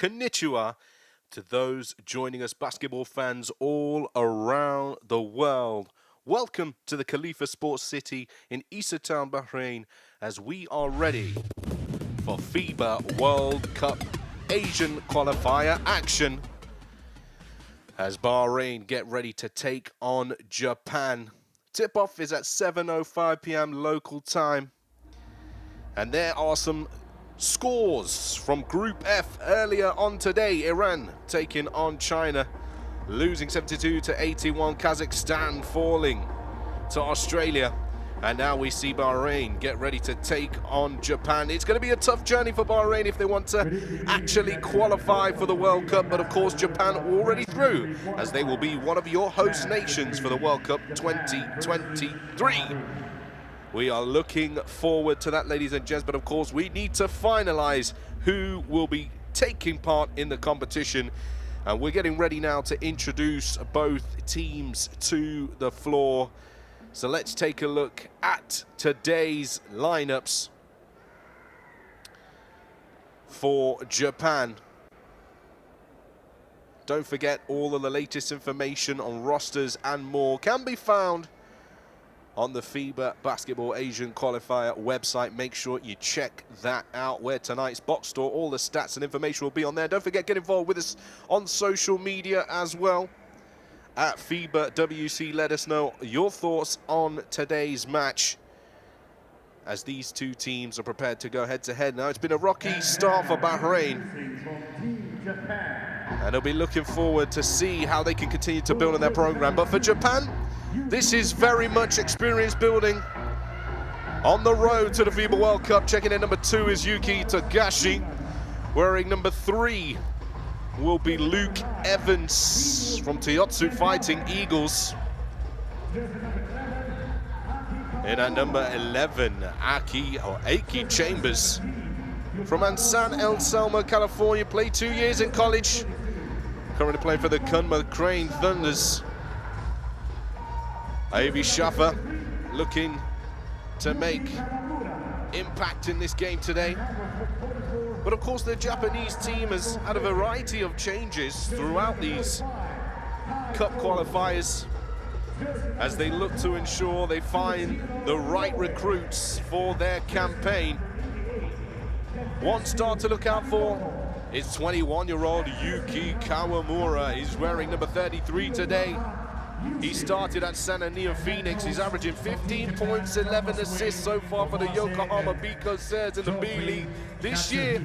konnichiwa to those joining us, basketball fans all around the world. Welcome to the Khalifa Sports City in Isa Town, Bahrain, as we are ready for FIBA World Cup Asian qualifier action. As Bahrain get ready to take on Japan. Tip-off is at 7:05 p.m. local time. And there are some scores from Group F earlier on today. Iran taking on China, losing 72-81. Kazakhstan falling to Australia. And now we see Bahrain get ready to take on Japan. It's going to be a tough journey for Bahrain if they want to actually qualify for the World Cup. But of course, Japan already through, as they will be one of your host nations for the World Cup 2023. We are looking forward to that, ladies and gents. But of course, we need to finalize who will be taking part in the competition. And we're getting ready now to introduce both teams to the floor. So let's take a look at today's lineups for Japan. Don't forget, all of the latest information on rosters and more can be found on the FIBA Basketball Asian Qualifier website. Make sure you check that out, where tonight's box store, all the stats and information will be on there. Don't forget, get involved with us on social media as well. At FIBA WC, let us know your thoughts on today's match as these two teams are prepared to go head-to-head. Now, it's been a rocky start for Bahrain, and they'll be looking forward to see how they can continue to build on their program. But for Japan, this is very much experience building on the road to the FIBA World Cup. Checking in number 2 is Yuki Togashi. Wearing number 3 will be Luke Evans from Toyotsu Fighting Eagles. And at number 11, Aki Chambers from Ansan El Selma, California. Played 2 years in college. Currently playing for the Kunma Crane Thunders. Avi Shafa looking to make impact in this game today. But of course, the Japanese team has had a variety of changes throughout these cup qualifiers as they look to ensure they find the right recruits for their campaign. One star to look out for is 21-year-old Yuki Kawamura. He's wearing number 33 today. He started at San Antonio Phoenix. He's averaging 15 points, 11 assists so far for the Yokohama Bears in the B League. This year,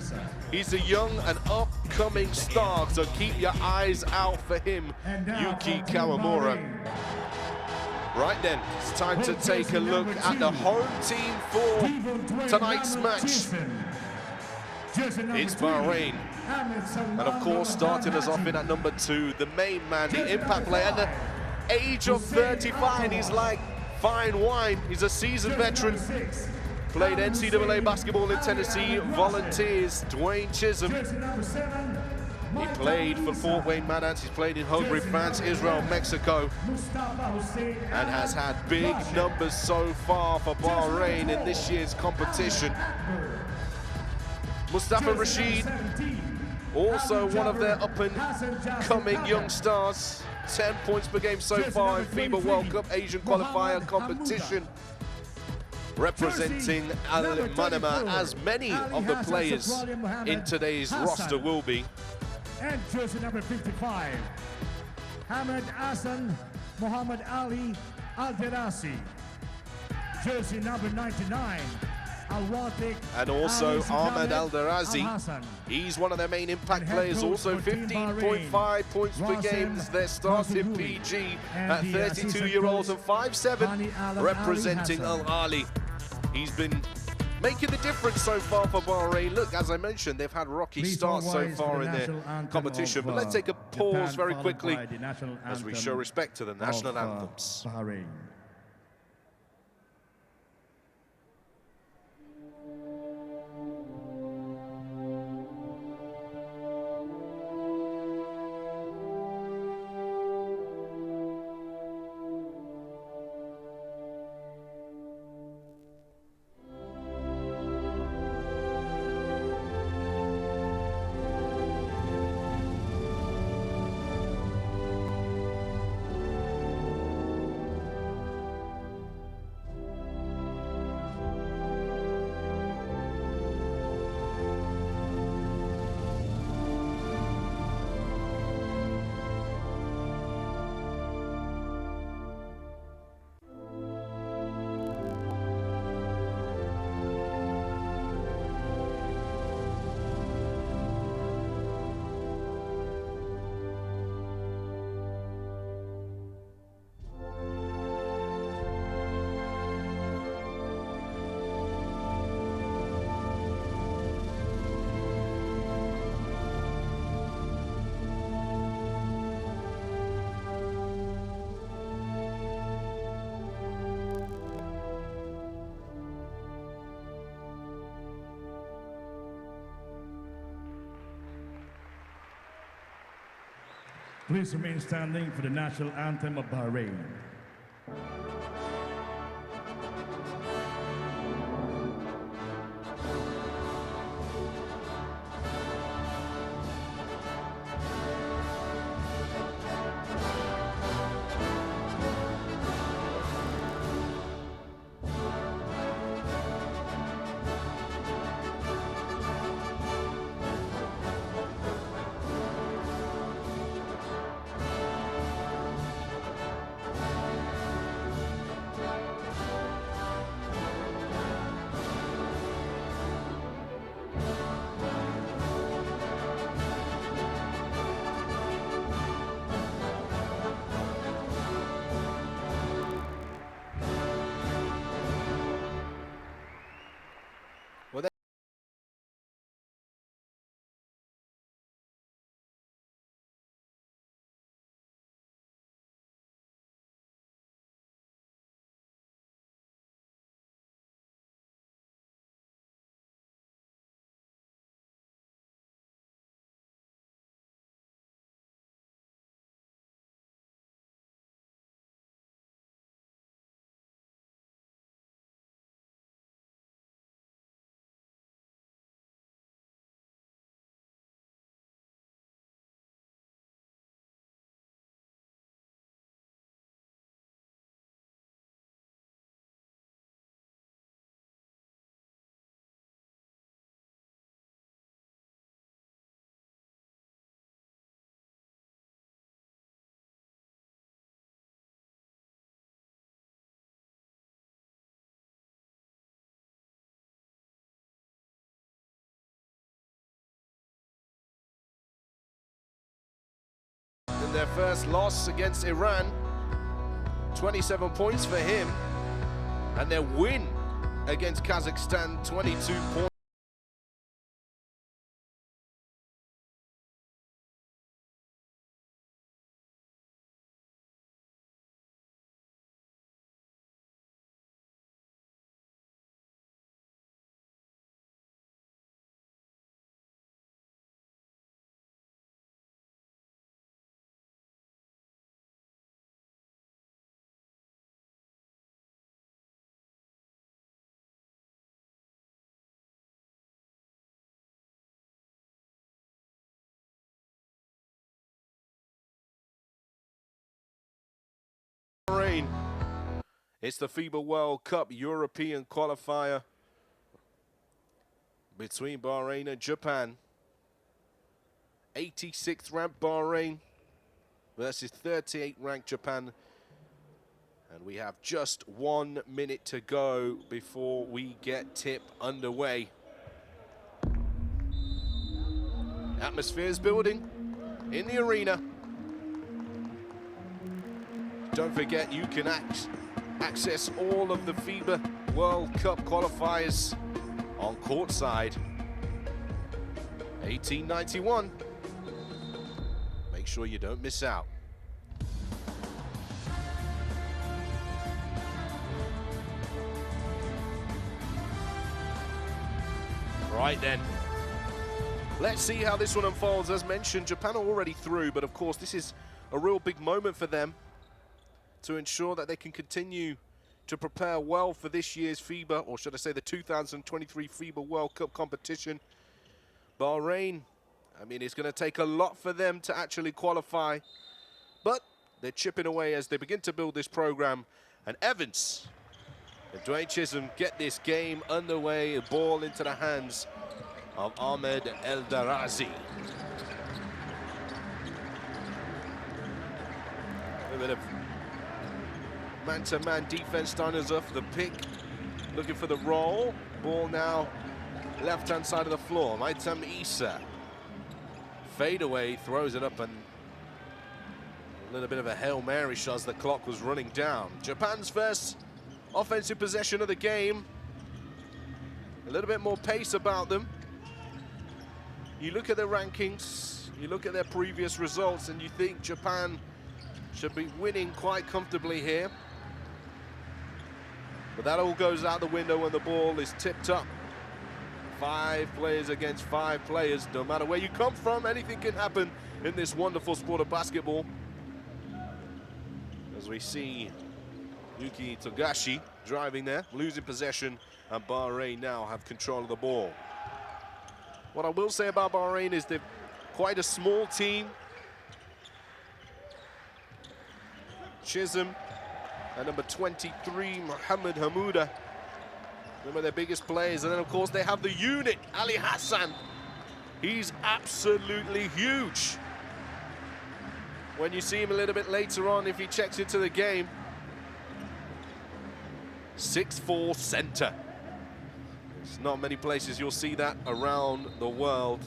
he's a young and upcoming star, so keep your eyes out for him, Yuki Kawamura. Right then, it's time to take a look at the home team for tonight's match. It's Bahrain. And of course, starting us off in at number 2, the main man, the impact player. And the age of 35, he's like fine wine. He's a seasoned veteran. Played NCAA basketball in Tennessee Volunteers, Dwayne Chisholm. He played for Fort Wayne Mad Ants. He's played in Hungary, France, Israel, Mexico, and has had big numbers so far for Bahrain in this year's competition. Mustafa Rashid, also one of their up-and-coming young stars. 10 points per game so far in FIBA World Cup Asian qualifier competition. Representing Al Manama, as many of the players in today's roster will be. And jersey number 55, Ahmed Hassan Muhammad Ali Al-Derasi. Jersey number 99, and also Ahmed Al-Darazi. He's one of their main impact players, also 15.5 points per game as their starting PG at 32-year-olds and 5'7", representing Al-Ali. He's been making the difference so far for Bahrain. Look, as I mentioned, they've had rocky starts so far in their competition. But let's take a pause very quickly as we show respect to the national anthems. Bahrain. Please remain standing for the national anthem of Bahrain. In their first loss against Iran, 27 points for him, and their win against Kazakhstan, 22 points. Bahrain. It's the FIBA World Cup European qualifier between Bahrain and Japan. 86th ranked Bahrain versus 38th ranked Japan. And we have just 1 minute to go before we get tip underway. Atmosphere's building in the arena. Don't forget, you can access all of the FIBA World Cup qualifiers on courtside. 1891. Make sure you don't miss out. Right then. Let's see how this one unfolds. As mentioned, Japan are already through, but of course this is a real big moment for them to ensure that they can continue to prepare well for this year's FIBA, or should I say the 2023 FIBA World Cup competition. Bahrain, I mean, it's going to take a lot for them to actually qualify, but they're chipping away as they begin to build this program. And Evans and Dwayne Chisholm get this game underway, a ball into the hands of Ahmed Eldarazi. A bit of man-to-man defense starting us off the pick, looking for the roll. Ball now left-hand side of the floor. Maitam Issa. Fade away, throws it up, and a little bit of a Hail Mary shot as the clock was running down. Japan's first offensive possession of the game. A little bit more pace about them. You look at their rankings, you look at their previous results, and you think Japan should be winning quite comfortably here. But that all goes out the window when the ball is tipped up. 5 players against 5 players. No matter where you come from, anything can happen in this wonderful sport of basketball. As we see Yuki Togashi driving there, losing possession, and Bahrain now have control of the ball. What I will say about Bahrain is they're quite a small team. Chisholm and number 23, Mohammed Hamouda, one of their biggest players. And then, of course, they have the unit, Ali Hassan. He's absolutely huge. When you see him a little bit later on, if he checks into the game, 6'4" center. There's not many places you'll see that around the world.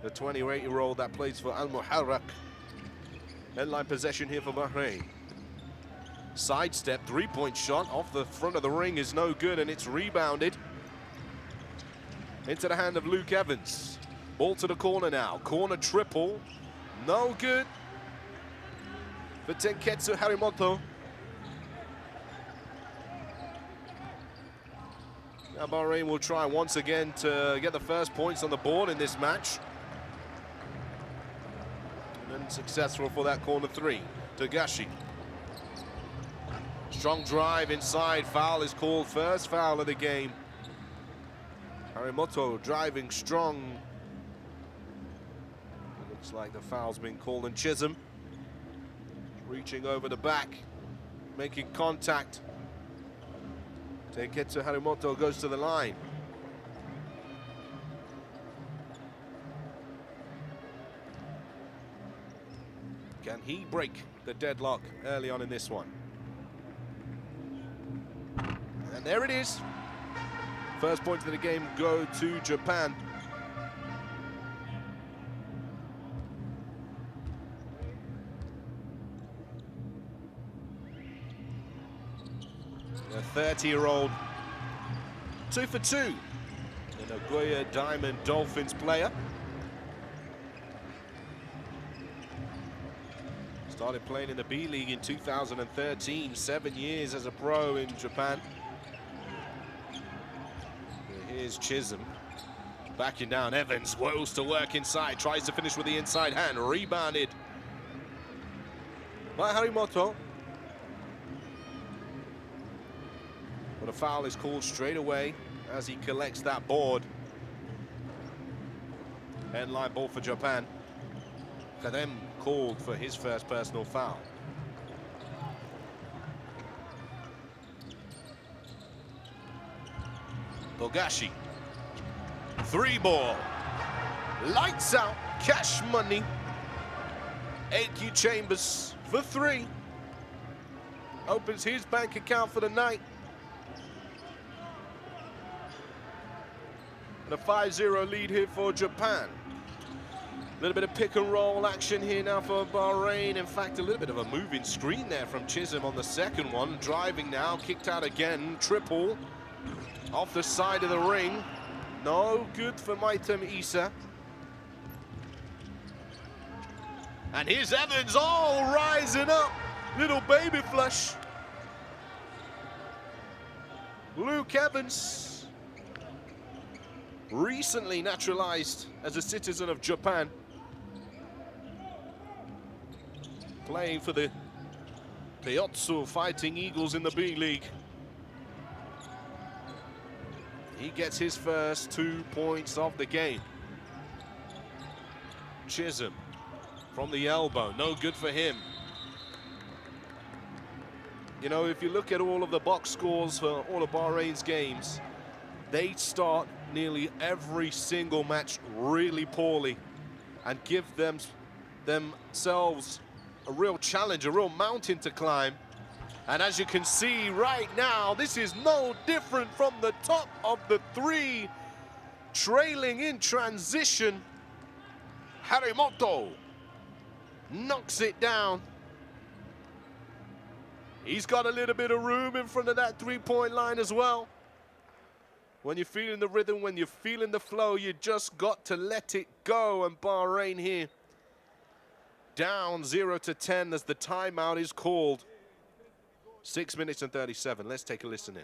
The 28-year-old that plays for Al Muharraq. Headline possession here for Bahrain. Sidestep, three-point shot off the front of the ring is no good, and it's rebounded into the hand of Luke Evans. Ball to the corner now. Corner triple. No good for Tenketsu Harimoto. Now Bahrain will try once again to get the first points on the board in this match. And successful for that corner three. Togashi. Strong drive inside. Foul is called. First foul of the game. Harimoto driving strong. Looks like the foul's been called. And Chisholm reaching over the back, making contact. Tenketsu Harimoto goes to the line. Can he break the deadlock early on in this one? And there it is. First points of the game go to Japan. A 30-year-old 2 for 2. The Nagoya Diamond Dolphins player. Started playing in the B League in 2013, 7 years as a pro in Japan. Here's Chisholm, backing down. Evans wills to work inside, tries to finish with the inside hand, rebounded by Harimoto. But a foul is called straight away as he collects that board. Headline ball for Japan. Kadem called for his first personal foul. Togashi. Three ball. Lights out. Cash money. AQ Chambers for three. Opens his bank account for the night. And a 5-0 lead here for Japan. A little bit of pick and roll action here now for Bahrain. In fact, a little bit of a moving screen there from Chisholm on the second one. Driving now, kicked out again. Triple off the side of the ring. No good for Maitem Issa. And here's Evans, all rising up. Little baby flush. Luke Evans, recently naturalized as a citizen of Japan, playing for the Teotsu Fighting Eagles in the B League. He gets his first 2 points of the game. Chisholm from the elbow, no good for him. You know, if you look at all of the box scores for all of Bahrain's games, they start nearly every single match really poorly and give themselves a real challenge, a real mountain to climb. And as you can see right now, this is no different from the top of the three. Trailing in transition, Harimoto knocks it down. He's got a little bit of room in front of that three-point line as well. When you're feeling the rhythm, when you're feeling the flow, you just got to let it go. And Bahrain here down 0-10 as the timeout is called. 6 minutes and 37. Let's take a listen in.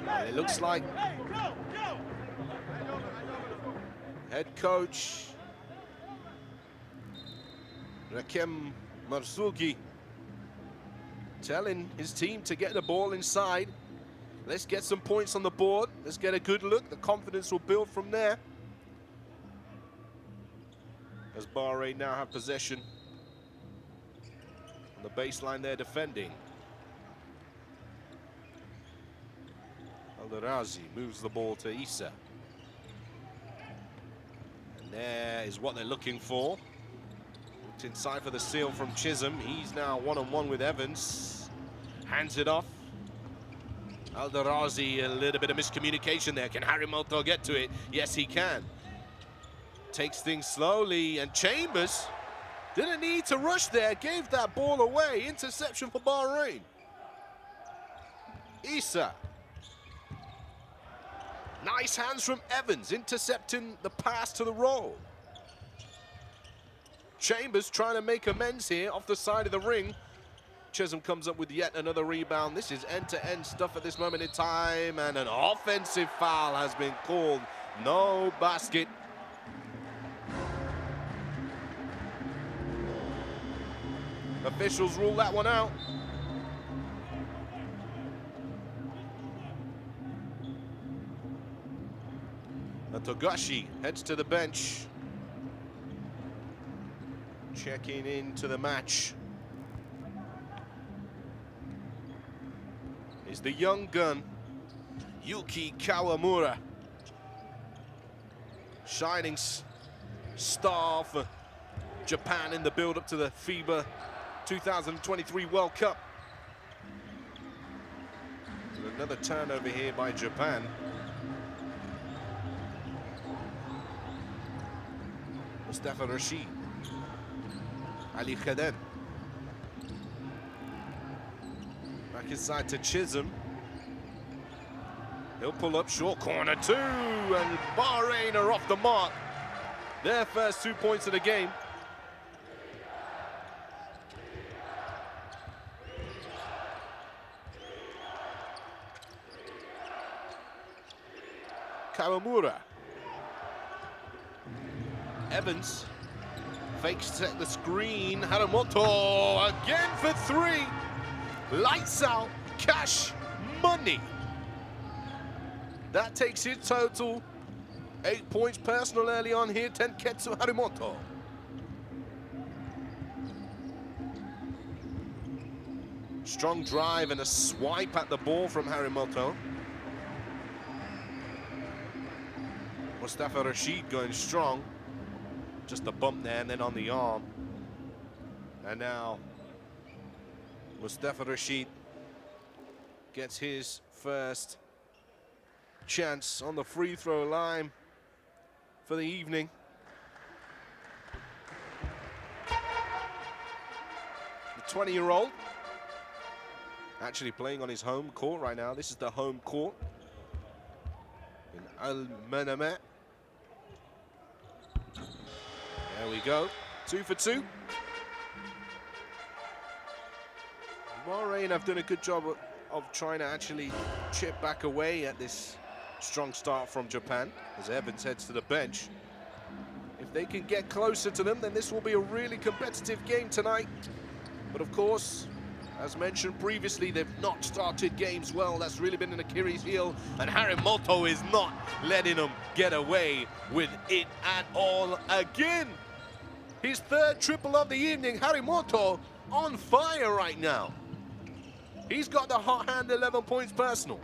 And it looks like head coach Rakem Marzuki telling his team to get the ball inside. Let's get some points on the board. Let's get a good look. The confidence will build from there. As Bahrain now have possession. On the baseline they're defending. Al-Darazi moves the ball to Issa. And there is what they're looking for. Looked inside for the steal from Chisholm. He's now one-on-one with Evans. Hands it off. Al-Darazi, a little bit of miscommunication there. Can Harimoto get to it? Yes, he can. Takes things slowly, and Chambers didn't need to rush there. Gave that ball away. Interception for Bahrain. Issa. Nice hands from Evans, intercepting the pass to the roll. Chambers trying to make amends here off the side of the ring. Chisholm comes up with yet another rebound. This is end-to-end stuff at this moment in time, and an offensive foul has been called. No basket. Officials rule that one out. Togashi heads to the bench. Checking into the match is the young gun, Yuki Kawamura. Shining star for Japan in the build-up to the FIBA 2023 World Cup. And another turnover here by Japan. Mustafa Rashid. Ali Khaden. Back inside to Chisholm. He'll pull up short corner two, and Bahrain are off the mark. Their first 2 points of the game. Kawamura. Evans fakes to take the screen. Harimoto again for three. Lights out, cash, money. That takes his total. 8 points personal early on here. Tenketsu Harimoto. Strong drive and a swipe at the ball from Harimoto. Mustafa Rashid going strong. Just a bump there and then on the arm. And now Mustafa Rashid gets his first chance on the free throw line for the evening. The 20-year-old actually playing on his home court right now. This is the home court in Al-Manamat. There we go, 2 for 2. Bahrain have done a good job of trying to actually chip back away at this strong start from Japan as Evans heads to the bench. If they can get closer to them, then this will be a really competitive game tonight. But of course, as mentioned previously, they've not started games well. That's really been an Achilles heel, and Harimoto is not letting them get away with it at all again. His third triple of the evening. Harimoto on fire right now. He's got the hot hand, 11 points personal.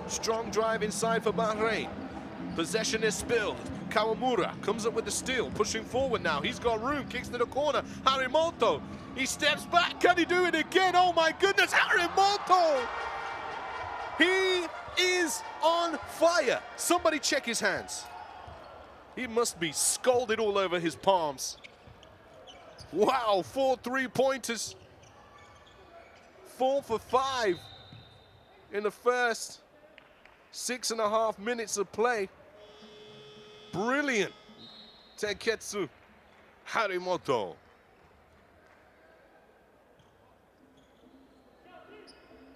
Strong drive inside for Bahrain. Possession is spilled. Kawamura comes up with the steal, pushing forward now. He's got room, kicks to the corner. Harimoto, he steps back. Can he do it again? Oh my goodness, Harimoto! He is on fire. Somebody check his hands. He must be scalded all over his palms. Wow, 4 3-pointers. 4 for 5 in the first 6.5 minutes of play. Brilliant. Tenketsu Harimoto.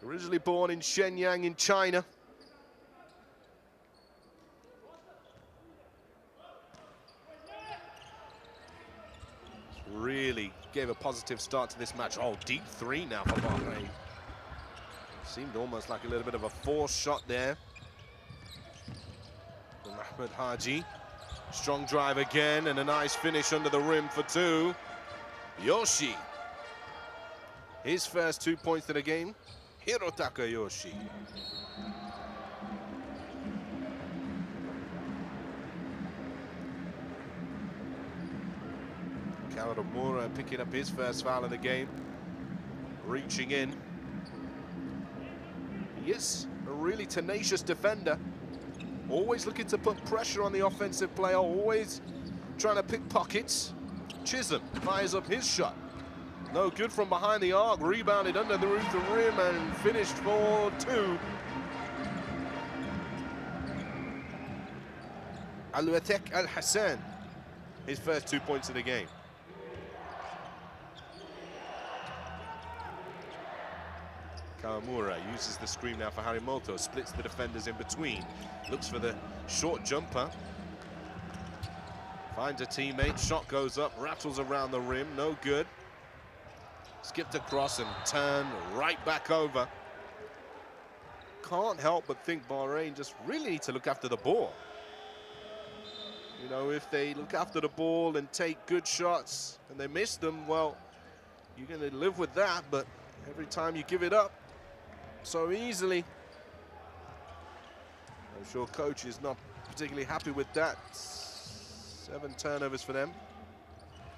Originally born in Shenyang in China. Really gave a positive start to this match. Oh, deep three now for Bahrain. Seemed almost like a little bit of a forced shot there from Ahmed Haji. Strong drive again and a nice finish under the rim for 2. Yoshi. His first 2 points of the game. Hirotaka Yoshi. Kawamura picking up his first foul of the game. Reaching in. Yes, a really tenacious defender. Always looking to put pressure on the offensive player, always trying to pick pockets. Chisholm fires up his shot. No good from behind the arc, rebounded under the roof of the rim and finished for 2. Aluatek Al-Hassan, his first 2 points of the game. Kawamura uses the screen now for Harimoto, splits the defenders in between, looks for the short jumper, finds a teammate, shot goes up, rattles around the rim, no good. Skipped across and turned right back over. Can't help but think Bahrain just really need to look after the ball. You know, if they look after the ball and take good shots and they miss them, well, you're going to live with that, but every time you give it up so easily, I'm sure coach is not particularly happy with that. 7 turnovers for them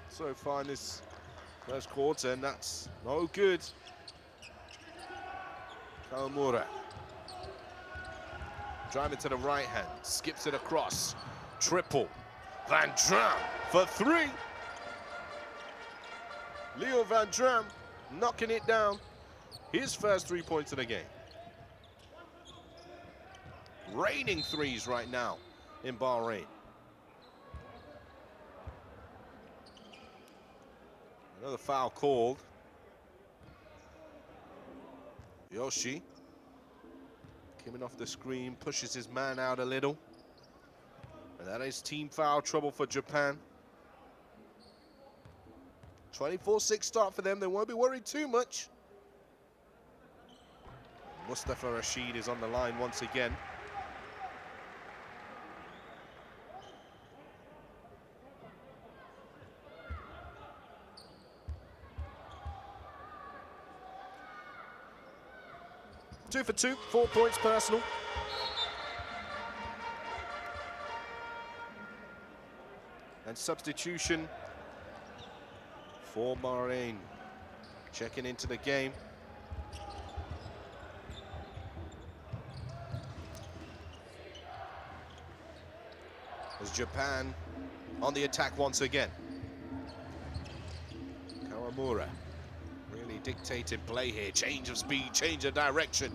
so far in this first quarter, and that's no good. Kawamura driving to the right hand, skips it across, triple. Van Dram for 3. Leo Van Dram knocking it down. His first 3 points of the game. Raining threes right now in Bahrain. Another foul called. Yoshi coming off the screen, pushes his man out a little. And that is team foul trouble for Japan. 24-6 start for them. They won't be worried too much. Mustafa Rashid is on the line once again. Two for 2, 4 points personal. And substitution for Bahrain. Checking into the game. As Japan on the attack once again. Kawamura really dictated play here. Change of speed, change of direction.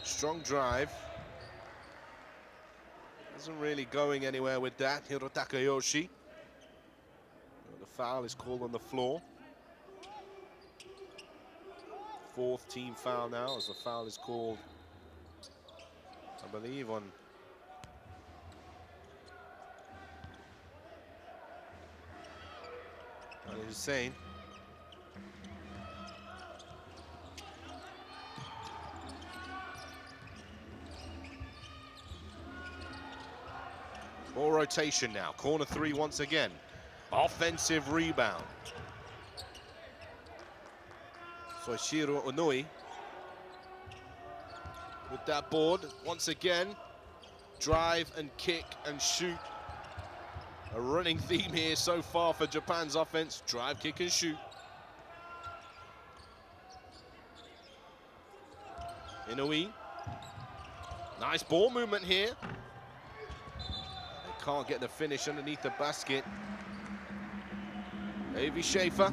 Strong drive. Isn't really going anywhere with that. Hirotaka Yoshi. The foul is called on the floor. 4th team foul now, as the foul is called, I believe, on Hussein. More rotation now. Corner 3 once again. Offensive rebound. Soichiro Onoi with that board once again. Drive and kick and shoot. A running theme here so far for Japan's offense. Drive, kick and shoot. Inouye. Nice ball movement here. They can't get the finish underneath the basket. Avi Schaefer.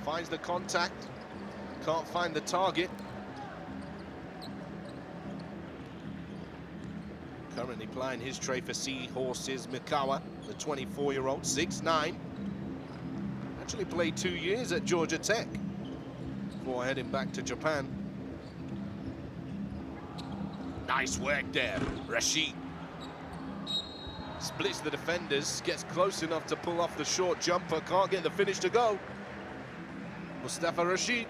Finds the contact. Can't find the target. Currently plying his tray for Seahorses Mikawa, the 24-year-old, 6'9". Actually played 2 years at Georgia Tech before heading back to Japan. Nice work there, Rashid. Splits the defenders, gets close enough to pull off the short jumper, can't get the finish to go. Mustafa Rashid.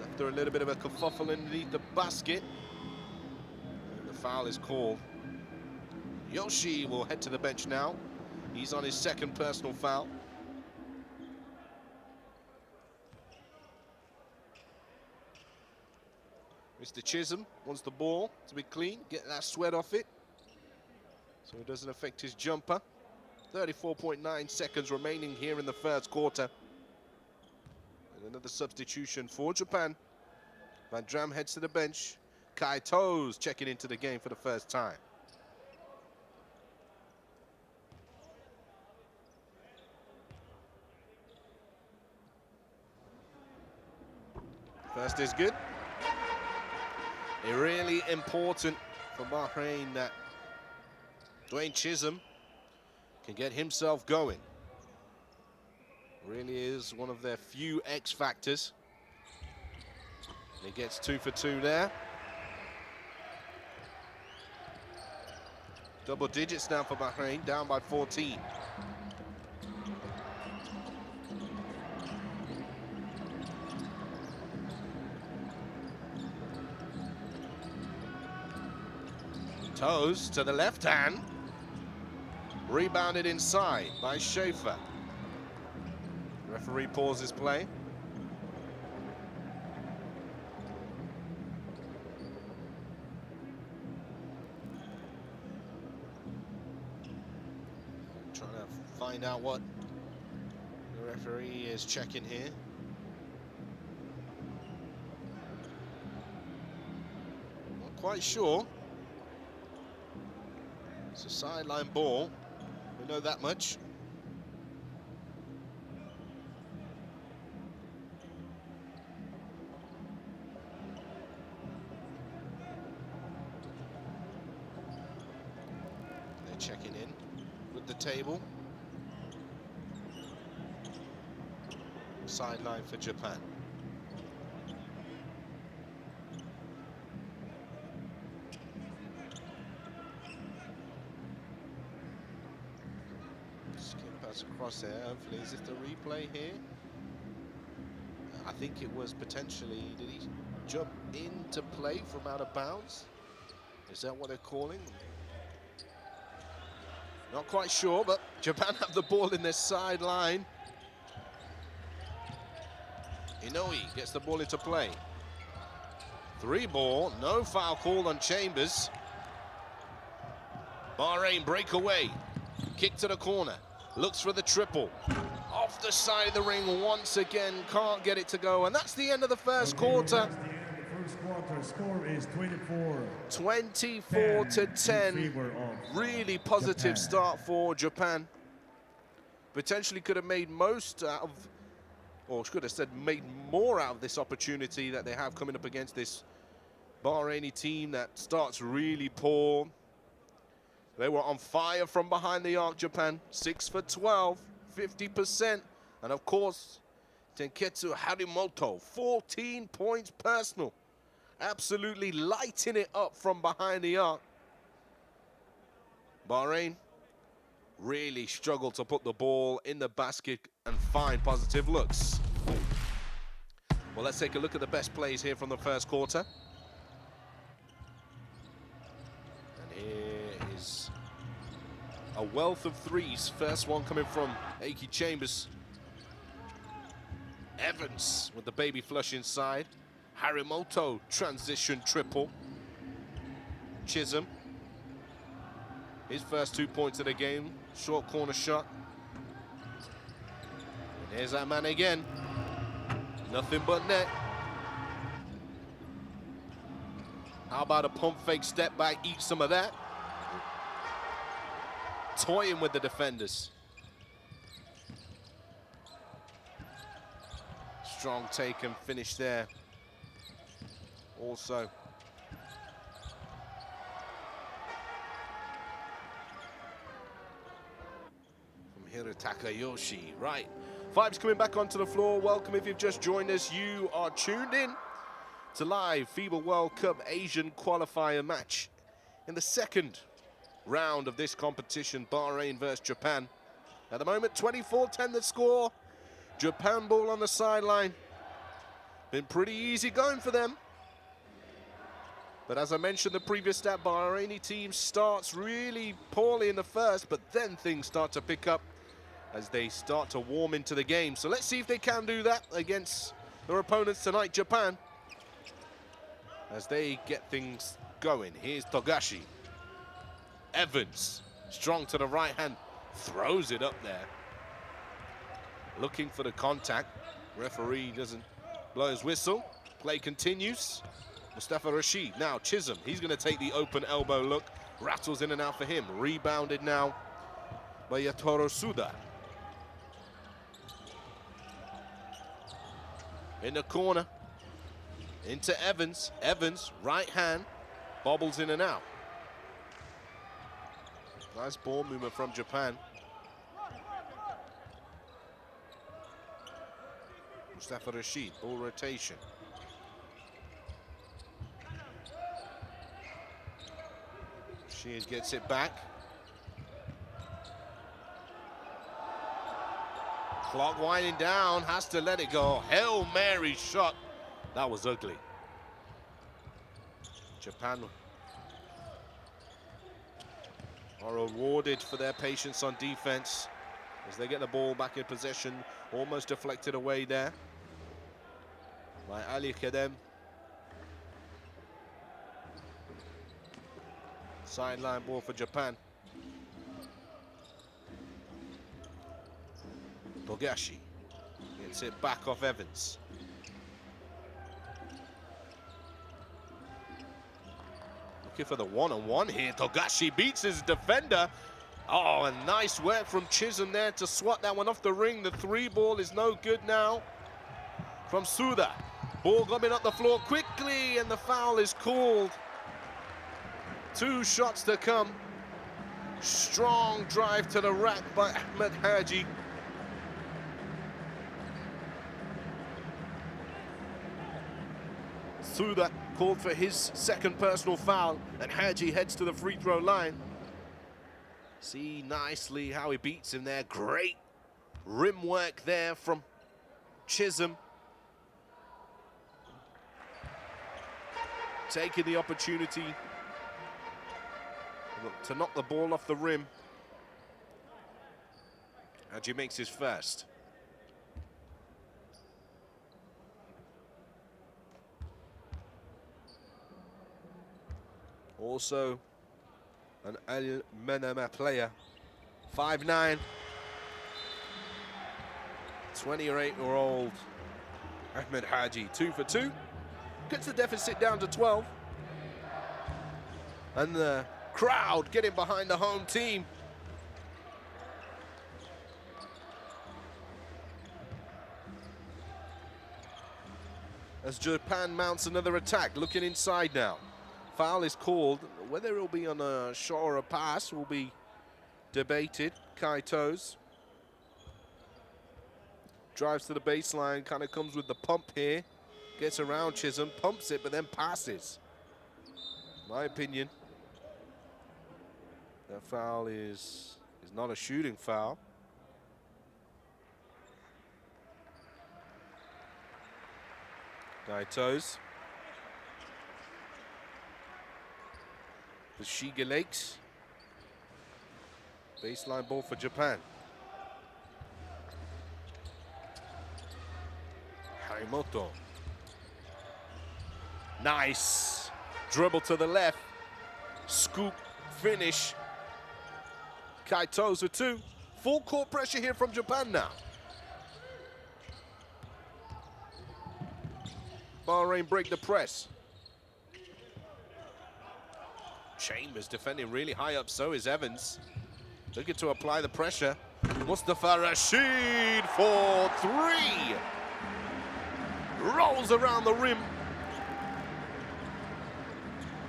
After a little bit of a kerfuffle underneath the basket, the foul is called. Yoshi will head to the bench now. He's on his second personal foul. Mr. Chisholm wants the ball to be clean, get that sweat off it, so it doesn't affect his jumper. 34.9 seconds remaining here in the first quarter. And another substitution for Japan. Van Dram heads to the bench. Kai Toes checking into the game for the first time. First is good. It's really important for Bahrain that Dwayne Chisholm can get himself going. Really is one of their few X factors. And he gets 2 for 2 there. Double digits now for Bahrain, down by 14. Toes to the left hand. Rebounded inside by Schaefer. Referee pauses play. Trying to find out what the referee is checking here. Not quite sure. It's a sideline ball. We know that much. They're checking in with the table. Sideline for Japan. Across there, hopefully. Is this the replay here? I think it was potentially, did he jump into play from out of bounds? Is that what they're calling? Not quite sure, but Japan have the ball in their sideline. Inoue gets the ball into play. 3 ball, no foul called on Chambers. Bahrain breakaway, kick to the corner. Looks for the triple. Off the side of the ring once again. Can't get it to go. And that's the end of the first quarter. That's the end of the first quarter. Score is 24 to 10. Really positive start for Japan. Potentially could have made most out of, or should have said made more out of this opportunity that they have coming up against this Bahraini team that starts really poor. They were on fire from behind the arc, Japan. 6 for 12, 50%. And of course, Tenketsu Harimoto, 14 points personal. Absolutely lighting it up from behind the arc. Bahrain really struggled to put the ball in the basket and find positive looks. Well, let's take a look at the best plays here from the first quarter. And here is a wealth of threes. First one coming from Aiki Chambers. Evans with the baby flush inside. Harimoto transition triple. Chisholm, his first 2 points of the game. Short corner shot. And here's that man again. Nothing but net. How about a pump fake step back, eat some of that? Toying with the defenders. Strong take and finish there. Also. From Hiro Takayoshi. Right. Five's coming back onto the floor. Welcome if you've just joined us. You are tuned in to live FIBA World Cup Asian qualifier match in the second round of this competition, Bahrain versus Japan. At the moment, 24-10 the score. Japan ball on the sideline. Been pretty easy going for them. But as I mentioned the previous stat, Bahraini team starts really poorly in the first, but then things start to pick up as they start to warm into the game. So let's see if they can do that against their opponents tonight, Japan, as they get things going. Here's Togashi. Evans, strong to the right hand, throws it up there. Looking for the contact. Referee doesn't blow his whistle. Play continues. Mustafa Rashid, now Chisholm, he's going to take the open elbow look. Rattles in and out for him. Rebounded now by Yatoro Suda. In the corner, into Evans. Evans, right hand, bobbles in and out. Nice ball movement from Japan. Mustafa Rashid, ball rotation. Rashid gets it back. Clock winding down, has to let it go. Hail Mary shot. That was ugly. Japan are rewarded for their patience on defense as they get the ball back in possession, almost deflected away there by Ali Kadem. Sideline ball for Japan. Togashi gets it back off Evans. Looking for the one-on-one here. Togashi beats his defender. Oh, and nice work from Chisholm there to swat that one off the ring. The three ball is no good now from Suda. Ball coming up the floor quickly, and the foul is called. 2 shots to come. Strong drive to the rack by Ahmed Haji. Suda called for his second personal foul, and Haji heads to the free throw line. See nicely how he beats him there. Great rim work there from Chisholm. Taking the opportunity to knock the ball off the rim. Haji makes his first. Also, an Al Manama player, 5'9", 28-year-old Ahmed Haji, 2 for 2. Gets the deficit down to 12. And the crowd getting behind the home team. As Japan mounts another attack, looking inside now. Foul is called. Whether it'll be on a shot or a pass will be debated. Kaito's drives to the baseline, kind of comes with the pump here. Gets around Chisholm, pumps it, but then passes. My opinion, that foul is not a shooting foul. Kaito's. The Shiga Lakes. Baseline ball for Japan. Harimoto. Nice. Dribble to the left. Scoop, finish. Kaito's with 2. Full court pressure here from Japan now. Bahrain break the press. Chambers defending really high up, so is Evans. Looking to apply the pressure. Mustafa Rashid for 3. Rolls around the rim.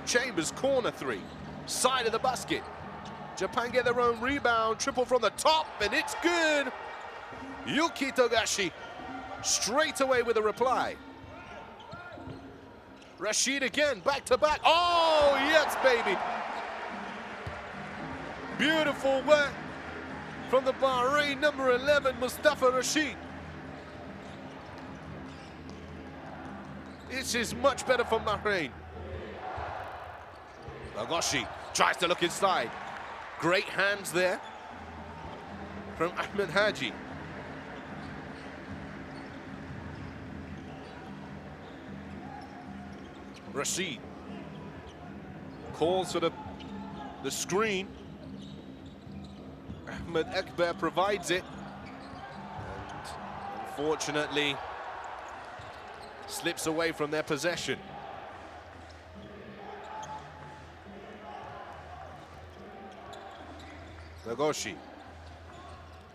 Chambers corner 3. Side of the basket. Japan get their own rebound. Triple from the top, and it's good. Yuki Togashi straight away with a reply. Rashid again, back to back. Oh, yes, baby. Beautiful work from the Bahrain number 11, Mustafa Rashid. This is much better from Bahrain. Lagoshi tries to look inside. Great hands there from Ahmed Haji. Rashid calls for the screen. Ahmed Akbar provides it. And unfortunately, slips away from their possession. Lagoshi.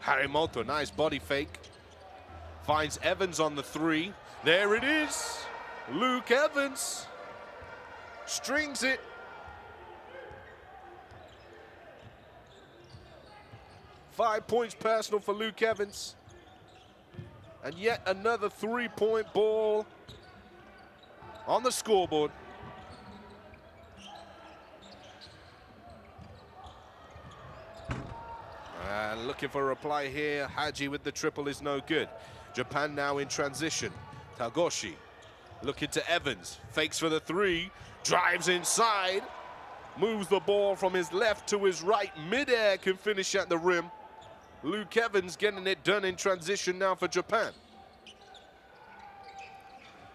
Harimoto, nice body fake. Finds Evans on the 3. There it is. Luke Evans strings it. Five points personal for Luke Evans. And yet another 3-point ball on the scoreboard. And looking for a reply here. Haji with the triple is no good. Japan now in transition. Tagoshi looking to Evans. Fakes for the 3. Drives inside. Moves the ball from his left to his right. Mid-air, can finish at the rim. Luke Evans getting it done in transition now for Japan.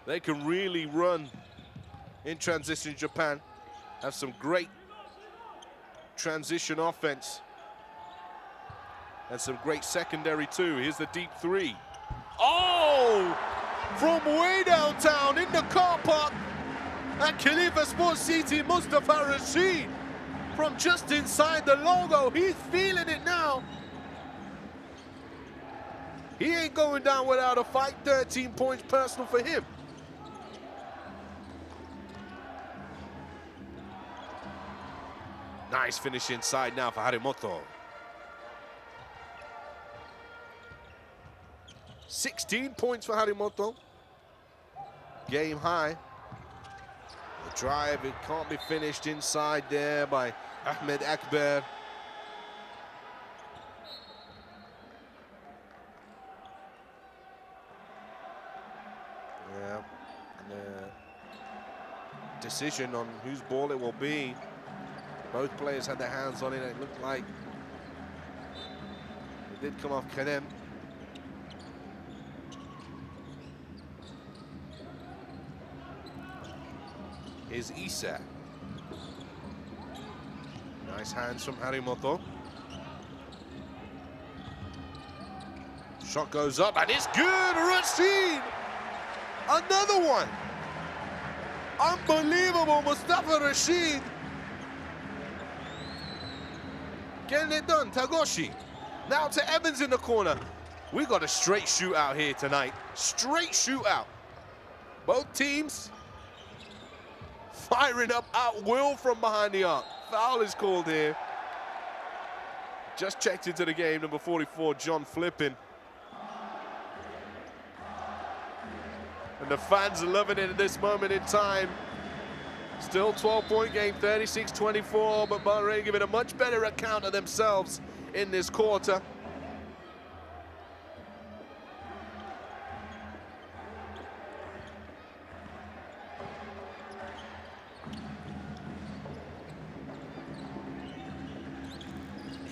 They can really run in transition, Japan. Have some great transition offense. And some great secondary too. Here's the deep 3. Oh! From way downtown in the car park at Khalifa Sports City, Mustafa Rashid. From just inside the logo, he's feeling it now. He ain't going down without a fight. 13 points personal for him. Nice finish inside now for Harimoto. 16 points for Harimoto. Game high. The drive, it can't be finished inside there by Ahmed Akbar. Yeah. Decision on whose ball it will be. Both players had their hands on it. It looked like it did come off Kerem. Is Isa. Nice hands from Harimoto. Shot goes up and it's good. Rashid! Another one. Unbelievable, Mustafa Rashid. Getting it done, Tagoshi. Now to Evans in the corner. We got a straight shootout here tonight. Straight shootout. Both teams firing up at will from behind the arc. Foul is called here. Just checked into the game, number 44, John Flippin. And the fans are loving it at this moment in time. Still 12-point game, 36-24, but Bahrain giving a much better account of themselves in this quarter.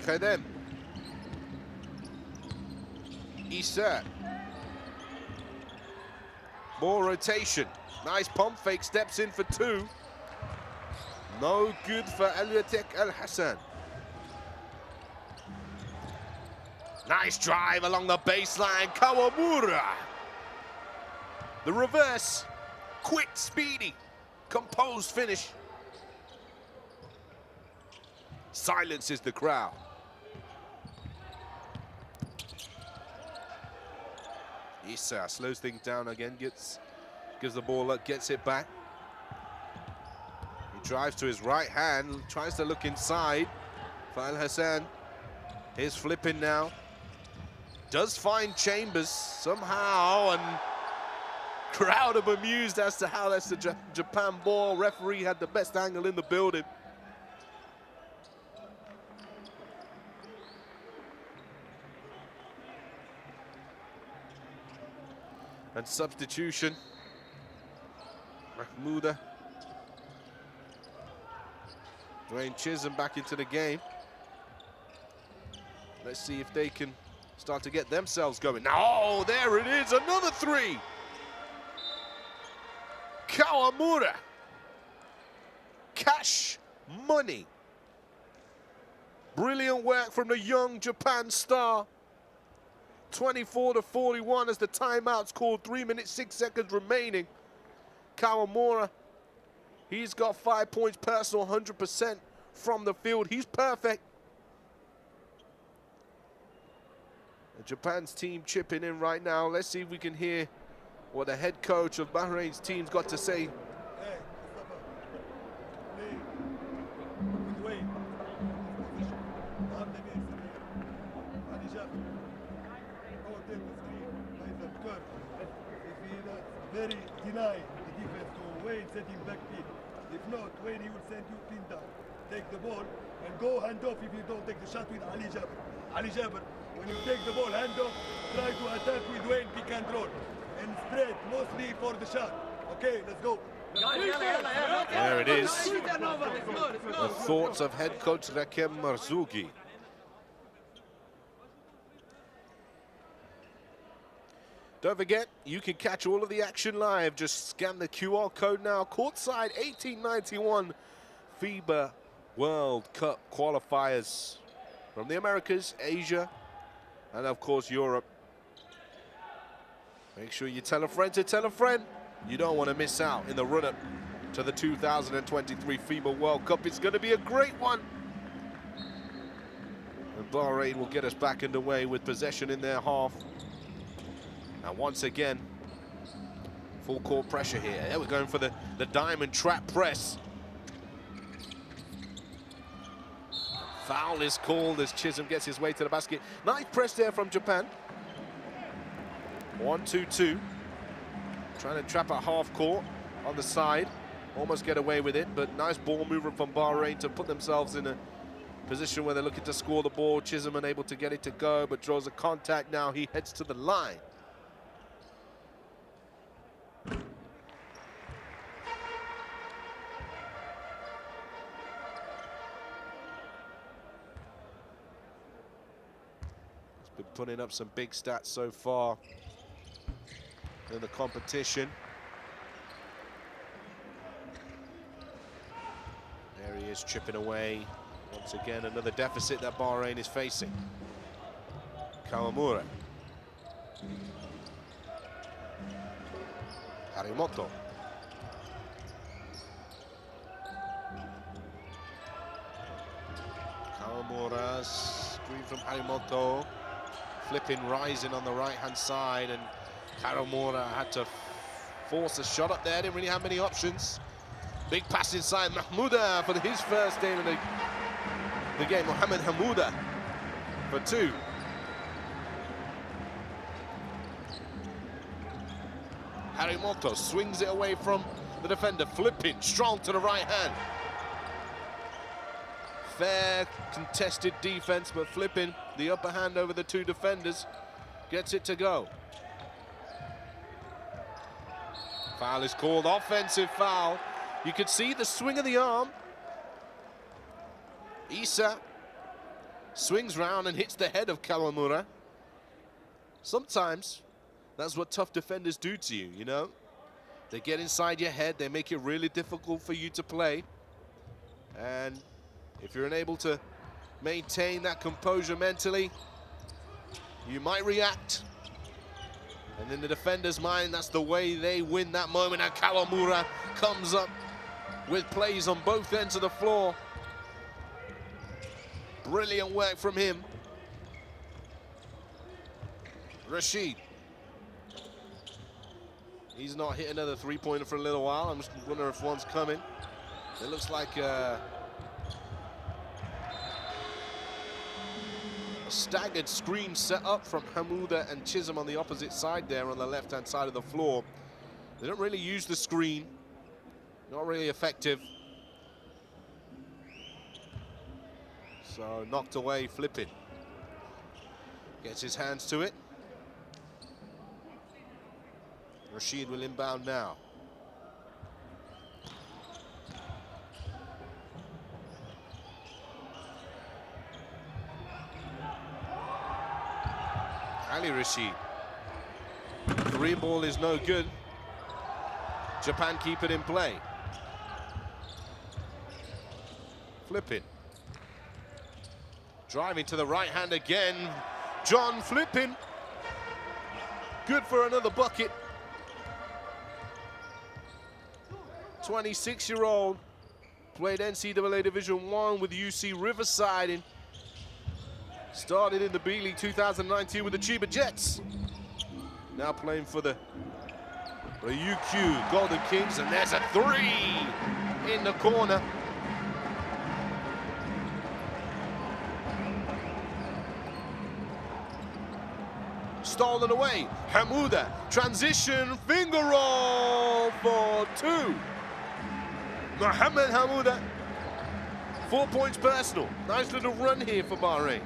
Khedem. Isa. More rotation. Nice pump fake, steps in for 2. No good for Aliatek Al-Hassan. Nice drive along the baseline, Kawamura. The reverse, quick, speedy, composed finish. silences the crowd. Issa slows things down again, gives the ball up, gets it back. He drives to his right hand, tries to look inside. Fael Hassan is flipping now. Does find Chambers somehow, and crowd are bemused as to how that's the Japan ball. Referee had the best angle in the building. And substitution. Mahmouda. Dwayne Chisholm back into the game. Let's see if they can start to get themselves going. Oh, there it is, another three. Kawamura. Cash money. Brilliant work from the young Japan star. 24-41 as the timeout's called, 3 minutes, 6 seconds remaining. Kawamura, he's got 5 points personal, 100% from the field. He's perfect. Japan's team chipping in right now. Let's see if we can hear what the head coach of Bahrain's team's got to say. Very deny the defense to Wayne, set him back pin. If not, Wayne, he will send you pin down. Take the ball and go hand off if you don't take the shot with Ali Jabber. Ali Jabber, when you take the ball hand off, try to attack with Wayne, pick and roll. And spread mostly for the shot. Okay, let's go. There it is. The thoughts of head coach Rakem Marzouki. Don't forget, you can catch all of the action live. Just scan the QR code now. Courtside 1891 FIBA World Cup qualifiers from the Americas, Asia, and of course Europe. Make sure you tell a friend to tell a friend. You don't want to miss out in the run-up to the 2023 FIBA World Cup. It's going to be a great one. And Bahrain will get us back underway with possession in their half. And once again, full court pressure here. Yeah, we're going for the diamond trap press. Foul is called as Chisholm gets his way to the basket. Nice press there from Japan. 1-2-2. Trying to trap at half court on the side. Almost get away with it, but nice ball movement from Bahrain to put themselves in a position where they're looking to score the ball. Chisholm unable to get it to go, but draws a contact now. He heads to the line. He's been putting up some big stats so far in the competition. There he is, chipping away. Once again, another deficit that Bahrain is facing. Kawamura. Harimoto. Kawamura, screen from Harimoto. Flipping, rising on the right-hand side, and Kawamura had to force a shot up there. Didn't really have many options. Big pass inside Mahmouda for his first game in the game. Mohamed Hamouda for two. Harimoto swings it away from the defender, flipping, strong to the right hand. Fair contested defense, but flipping the upper hand over the two defenders, gets it to go. Foul is called, offensive foul. You could see the swing of the arm. Issa swings round and hits the head of Kawamura. Sometimes that's what tough defenders do to you, you know? They get inside your head, they make it really difficult for you to play. And if you're unable to maintain that composure mentally, you might react. And in the defender's mind, that's the way they win that moment. And Kawamura comes up with plays on both ends of the floor. Brilliant work from him. Rashid. He's not hit another three-pointer for a little while. I'm just wondering if one's coming. It looks like a staggered screen set up from Hamouda and Chisholm on the opposite side there on the left-hand side of the floor. They don't really use the screen. Not really effective. So knocked away, flipping. Gets his hands to it. Rashid will inbound now. Ali Rashid. Three ball is no good. Japan keep it in play. Flipping. Driving to the right hand again. John flipping. Good for another bucket. 26-year-old. Played NCAA Division I with UC Riverside. Started in the B League 2019 with the Chiba Jets. Now playing for the UQ Golden Kings, and there's a three in the corner. Stolen away. Hamouda, transition, finger roll for two. Mohamed Hamouda, 4 points personal. Nice little run here for Bahrain.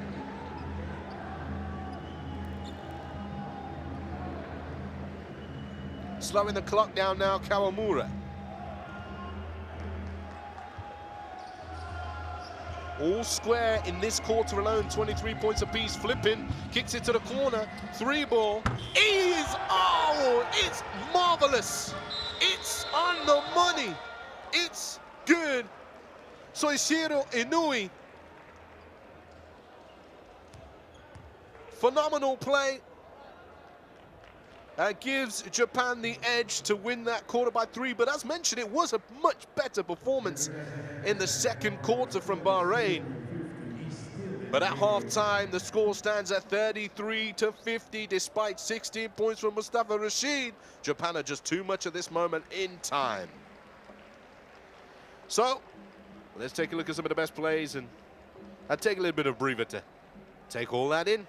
Slowing the clock down now, Kawamura. All square in this quarter alone, 23 points apiece, flipping, kicks it to the corner, three ball, it's marvelous. It's on the money. It's good. Soichiro Inui. Phenomenal play. Gives Japan the edge to win that quarter by three. But as mentioned, it was a much better performance in the second quarter from Bahrain. But at halftime, the score stands at 33-50, despite 16 points from Mustafa Rashid. Japan are just too much at this moment in time. So, let's take a look at some of the best plays, and I'll take a little bit of breather to take all that in.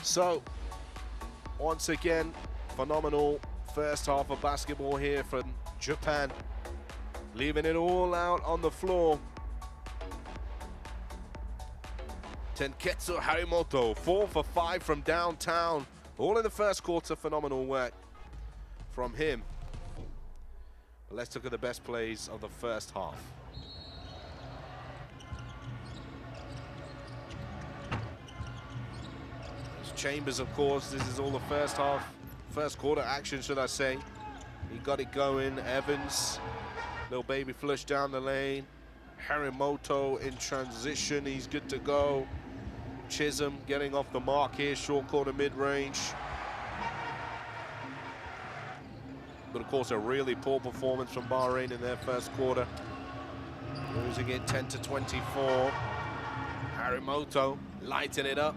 So, once again, phenomenal first half of basketball here from Japan. Leaving it all out on the floor. Tenketsu Harimoto, 4 for 5 from downtown. All in the first quarter, phenomenal work from him. But let's look at the best plays of the first half. Chambers, of course, this is all the first quarter action, should I say. He got it going. Evans, little baby flush down the lane. Harimoto in transition, he's good to go. Chisholm getting off the mark here, short corner mid-range. But of course, a really poor performance from Bahrain in their first quarter. Losing it 10-24. Harimoto lighting it up.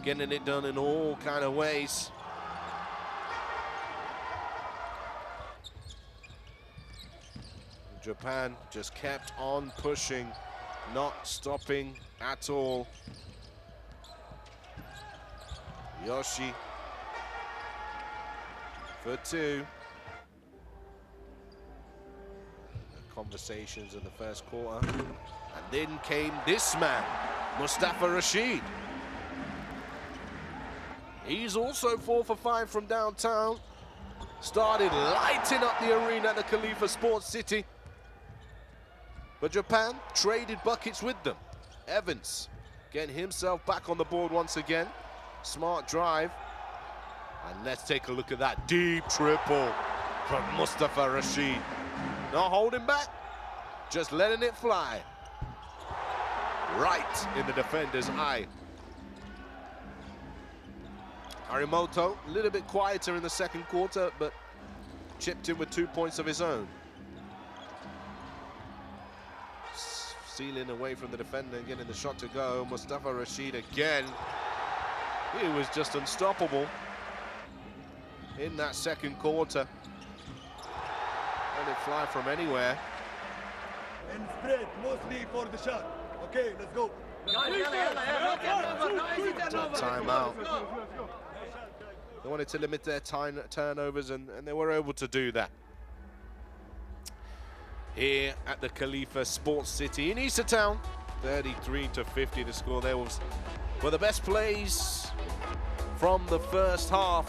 Getting it done in all kind of ways. Japan just kept on pushing, not stopping at all. Yoshi for two. The conversations in the first quarter. And then came this man, Mustafa Rashid. He's also 4 for 5 from downtown. Started lighting up the arena at the Khalifa Sports City. But Japan traded buckets with them. Evans getting himself back on the board once again. Smart drive. And let's take a look at that deep triple from Mustafa Rashid. Not holding back, just letting it fly. Right in the defender's eye. Arimoto, a little bit quieter in the second quarter, but chipped in with 2 points of his own. Sealing away from the defender, getting the shot to go. Mustafa Rashid again. He was just unstoppable in that second quarter. Let it fly from anywhere. And spread mostly for the shot. Okay, let's go. Timeout. They wanted to limit their turnovers, and they were able to do that. Here at the Khalifa Sports City in Issa Town, 33-50 the score there was for the best plays from the first half.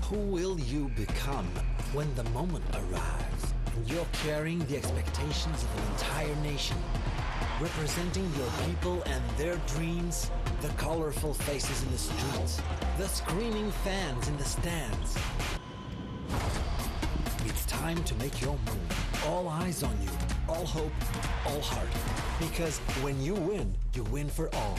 Who will you become when the moment arrives and you're carrying the expectations of an entire nation, representing your people and their dreams, the colorful faces in the streets, the screaming fans in the stands? It's time to make your move. All eyes on you, all hope, all heart. Because when you win for all.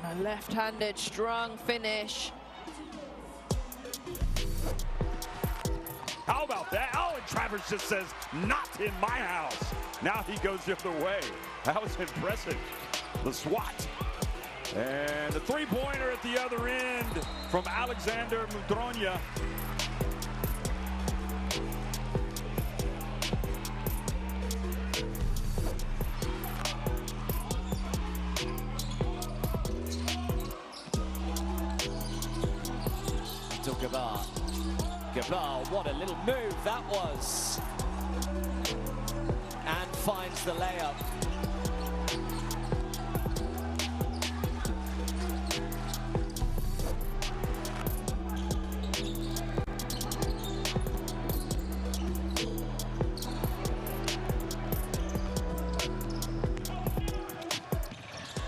A left-handed strong finish. How about that? Oh, and Travers just says, not in my house. Now he goes the other way. That was impressive. The swat. And the three-pointer at the other end from Alexander Mudronya. To Gabar. Gabar, what a little move that was. And finds the layup.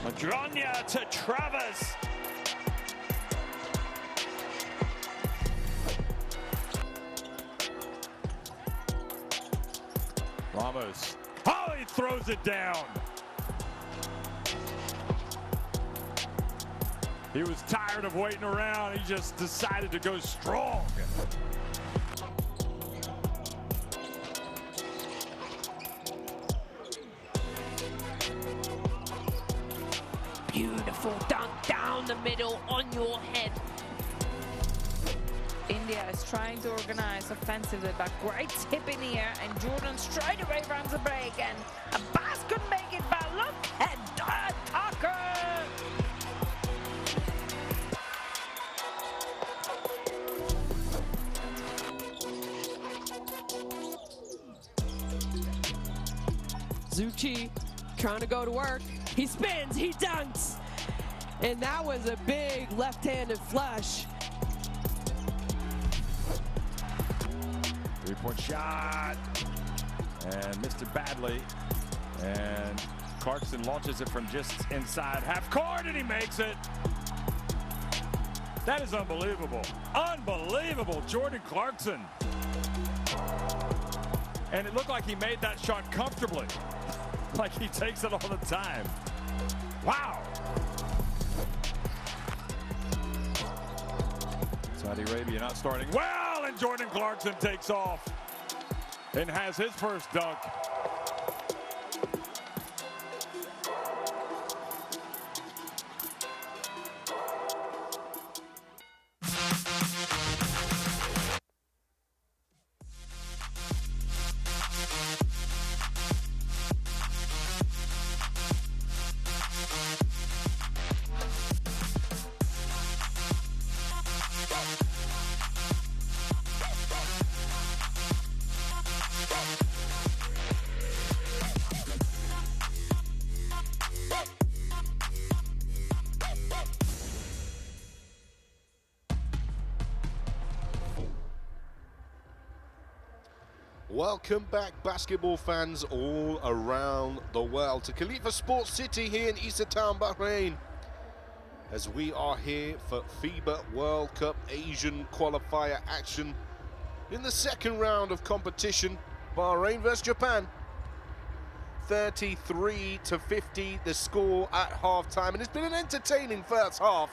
Mudronya to Travers. Ramos. Oh, he throws it down. He was tired of waiting around. He just decided to go strong. Beautiful dunk down the middle on your head. India is trying to organize offensively, but great tip in the air, and Jordan straight away runs a break, and Abbas couldn't make it, but look at Tucker! Zucchi trying to go to work. He spins, he dunks. And that was a big left-handed flush. Three-point shot. And missed it badly. And Clarkson launches it from just inside half court, and he makes it. That is unbelievable. Unbelievable, Jordan Clarkson. And it looked like he made that shot comfortably. Like he takes it all the time. Wow. Saudi Arabia not starting well, and Jordan Clarkson takes off and has his first dunk. Welcome back, basketball fans all around the world, to Khalifa Sports City here in Isa Town, Bahrain, as we are here for FIBA World Cup Asian qualifier action in the second round of competition. Bahrain versus Japan. 33-50 the score at halftime, and it's been an entertaining first half,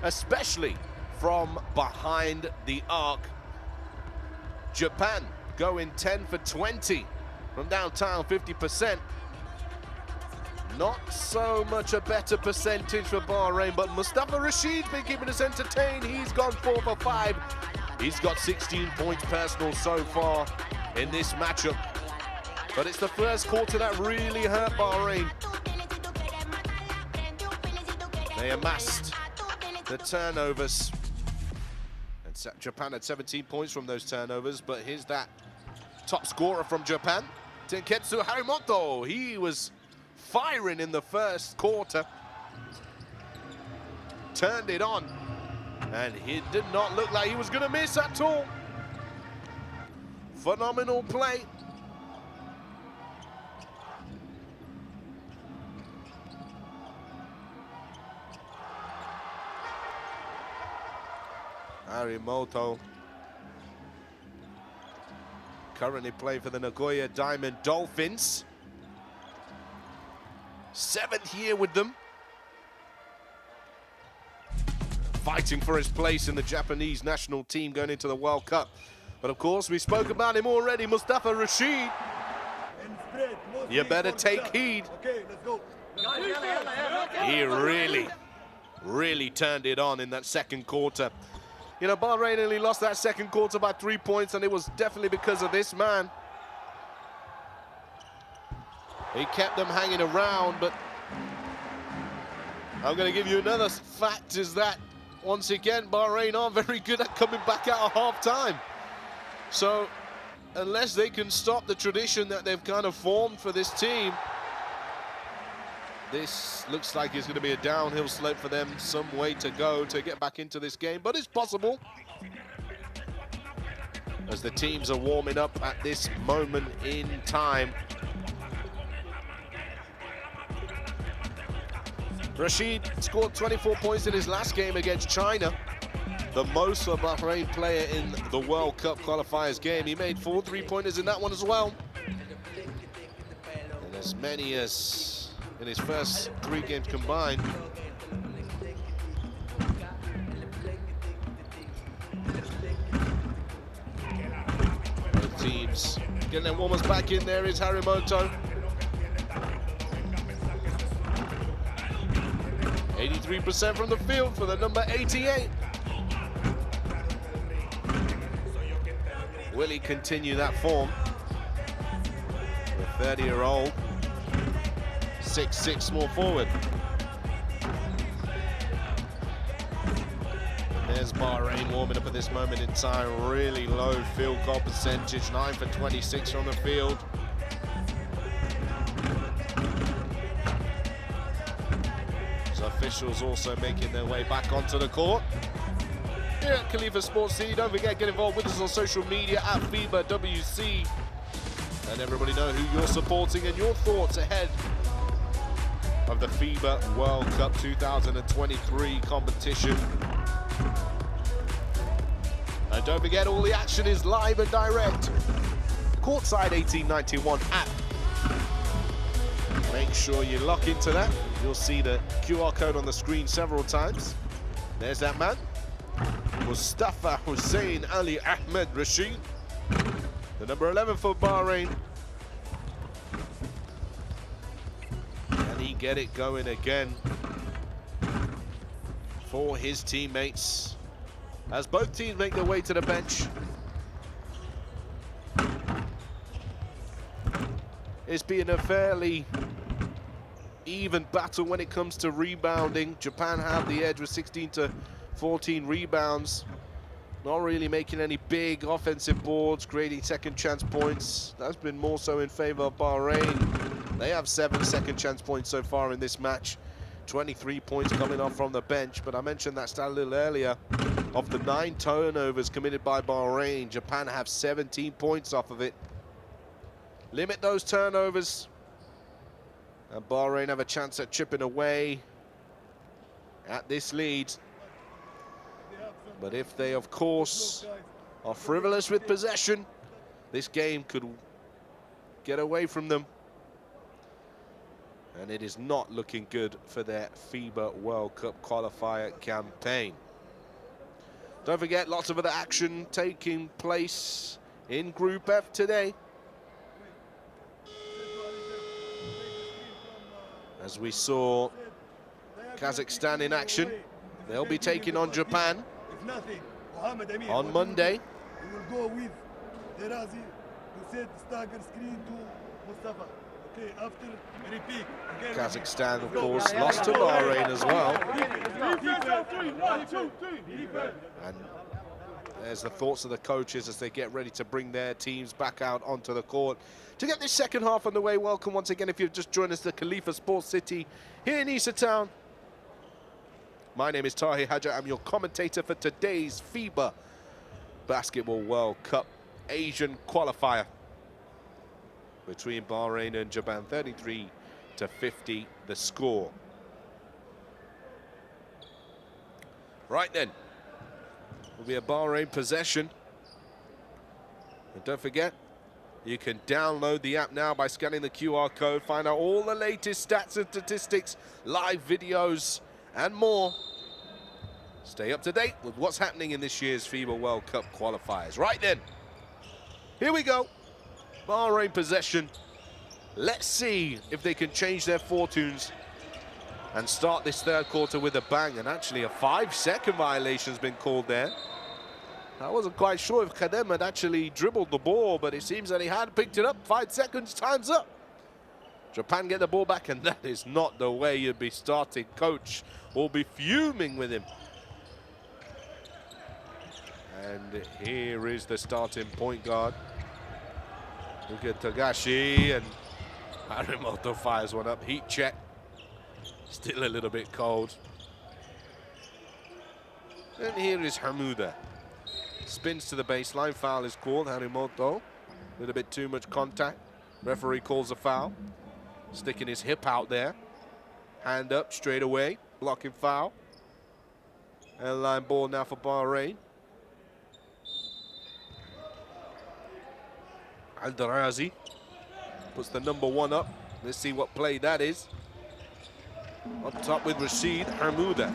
especially from behind the arc. Japan going 10 for 20 from downtown, 50%. Not so much a better percentage for Bahrain, but Mustafa Rashid's been keeping us entertained. He's gone 4 for 5. He's got 16 points personal so far in this matchup. But it's the first quarter that really hurt Bahrain. They amassed the turnovers. And Japan had 17 points from those turnovers, but here's that top scorer from Japan, Tenketsu Harimoto. He was firing in the first quarter. Turned it on, and he did not look like he was going to miss at all. Phenomenal play. Harimoto currently playing for the Nagoya Diamond Dolphins. 7th year with them. Fighting for his place in the Japanese national team going into the World Cup. But of course, we spoke about him already, Mustafa Rashid. You better take heed. Okay, let's go. He really turned it on in that second quarter. You know, Bahrain only lost that second quarter by 3 points, and it was definitely because of this man. He kept them hanging around, but I'm going to give you another fact, is that, once again, Bahrain aren't very good at coming back out of half-time. So, unless they can stop the tradition that they've kind of formed for this team, this looks like it's going to be a downhill slope for them. Some way to go to get back into this game, but it's possible, as the teams are warming up at this moment in time. Rashid scored 24 points in his last game against China, the most for a Bahrain player in the World Cup qualifiers game. He made 4 3-pointers in that one as well, and as many as in his first 3 games combined. Both teams getting their warmers back in. There is Harimoto. 83% from the field for the number 88. Will he continue that form? The 30-year-old. 6'6" small forward. And there's Bahrain warming up at this moment in time. Really low field goal percentage, 9 for 26 from the field. So officials also making their way back onto the court. Here at Khalifa Sports City, don't forget, get involved with us on social media at FIBA WC. And everybody know who you're supporting and your thoughts ahead of the FIBA World Cup 2023 competition. And don't forget, all the action is live and direct. Courtside 1891 app. Make sure you lock into that. You'll see the QR code on the screen several times. There's that man, Mustafa Hussein Ali Ahmed Rashid, the number 11 for Bahrain. Get it going again for his teammates as both teams make their way to the bench. It's been a fairly even battle when it comes to rebounding. Japan have the edge with 16 to 14 rebounds. Not really making any big offensive boards, creating second chance points. That's been more so in favor of Bahrain. They have 7 second chance points so far in this match. 23 points coming off from the bench, but I mentioned that stat a little earlier. Of the 9 turnovers committed by Bahrain, Japan have 17 points off of it. Limit those turnovers, and Bahrain have a chance at chipping away at this lead. But if they, of course, are frivolous with possession, this game could get away from them. And it is not looking good for their FIBA World Cup qualifier campaign. Don't forget, lots of other action taking place in Group F today. As we saw Kazakhstan in action, they'll be taking on Japan on Monday. We will go with Derazi to set stagger screen to Mustafa. Okay, after repeat. Kazakhstan, of course, lost to Bahrain as well. And there's the thoughts of the coaches as they get ready to bring their teams back out onto the court. To get this second half underway, welcome once again if you've just joined us, the Khalifa Sports City here in Isa Town. My name is Tahir Hajar. I'm your commentator for today's FIBA Basketball World Cup Asian qualifier between Bahrain and Japan. 33-50 the score. Right then, will be a Bahrain possession. And don't forget, you can download the app now by scanning the QR code, find out all the latest stats and statistics, live videos, and more. Stay up to date with what's happening in this year's FIBA World Cup qualifiers. Right then, here we go. Bahrain possession. Let's see if they can change their fortunes and start this third quarter with a bang. And actually a 5-second violation has been called there. I wasn't quite sure if Khadem had actually dribbled the ball, but it seems that he had picked it up. 5 seconds, time's up. Japan get the ball back, and that is not the way you'd be starting. Coach will be fuming with him. And here is the starting point guard. Look at Tagashi, and Harimoto fires one up. Heat check. Still a little bit cold. And here is Hamuda. Spins to the baseline. Foul is called. Harimoto. A little bit too much contact. Referee calls a foul. Sticking his hip out there. Hand up straight away. Blocking foul. And line ball now for Bahrain. Al-Darazi puts the #1 up. Let's see what play that is. Up top with Rashid. Hamuda.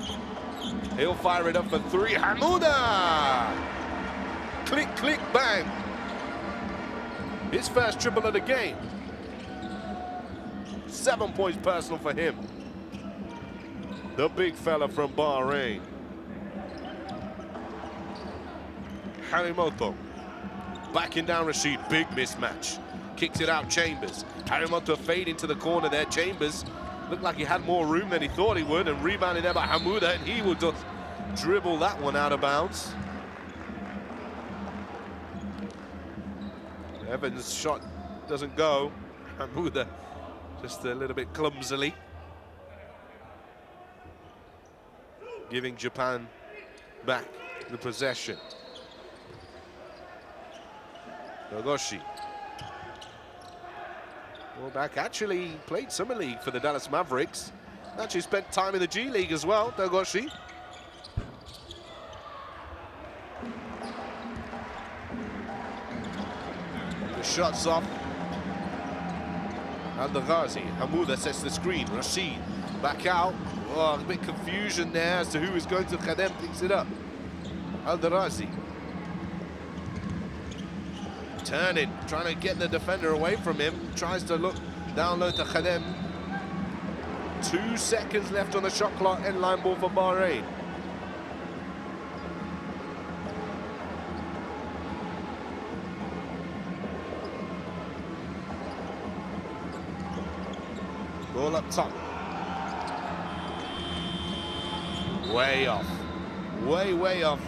He'll fire it up for 3. Hamuda! Click, click, bang. His first triple of the game. 7 points personal for him. The big fella from Bahrain. Harimoto. Backing down Rashid, big mismatch. Kicks it out, Chambers. Harimoto fade into the corner there. Chambers looked like he had more room than he thought he would, and rebounded there by Hamuda, and he will just dribble that one out of bounds. Evans' shot doesn't go. Hamuda just a little bit clumsily. Giving Japan back the possession. Nogoshi. Well, back actually played Summer League for the Dallas Mavericks. Actually spent time in the G League as well, Nogoshi. The shots off. Al-Daghazi. Hamuda sets the screen. Rashid back out. Oh, a bit confusion there as to who is going to. Khadem picks it up. Al-Daghazi. Turning, trying to get the defender away from him. Tries to look down low to Khadem. 2 seconds left on the shot clock. End line ball for Bahrain. Ball up top. Way off. Way off.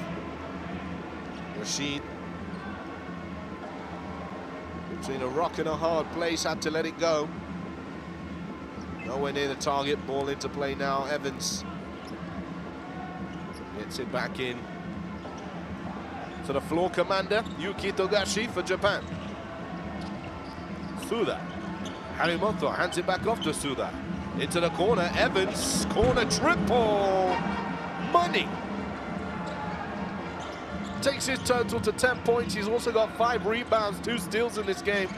Rashid. Between a rock and a hard place, had to let it go. Nowhere near the target. Ball into play now. Evans gets it back in. to the floor commander, Yuki Togashi for Japan. Suda. Harimoto hands it back off to Suda. Into the corner, Evans, corner triple. Money. Takes his total to 10 points. He's also got 5 rebounds, 2 steals in this game.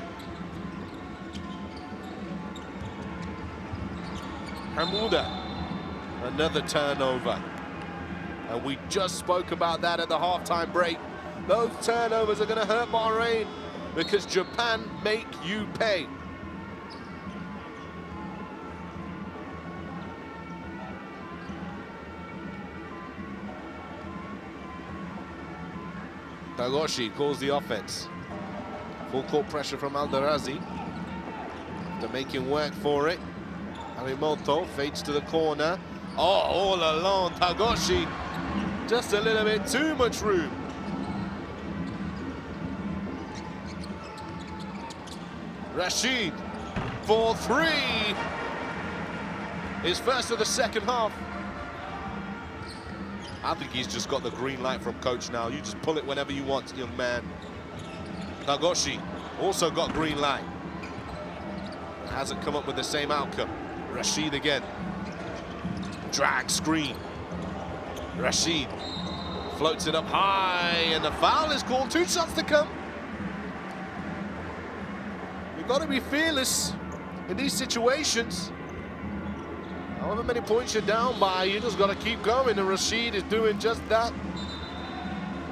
Hamuda, another turnover. And we just spoke about that at the halftime break. Those turnovers are going to hurt Bahrain because Japan make you pay. Tagoshi calls the offense. Full court pressure from Aldarazi. To make him work for it. Harimoto fades to the corner. Oh, all alone, Tagoshi. Just a little bit too much room. Rashid for 3. His first of the second half. I think he's just got the green light from coach now. You just pull it whenever you want, young man. Tagoshi also got green light. Hasn't come up with the same outcome. Rashid again. Drag screen. Rashid floats it up high, and the foul is called. 2 shots to come. You've got to be fearless in these situations. However many points you're down by, you just got to keep going, and Rashid is doing just that.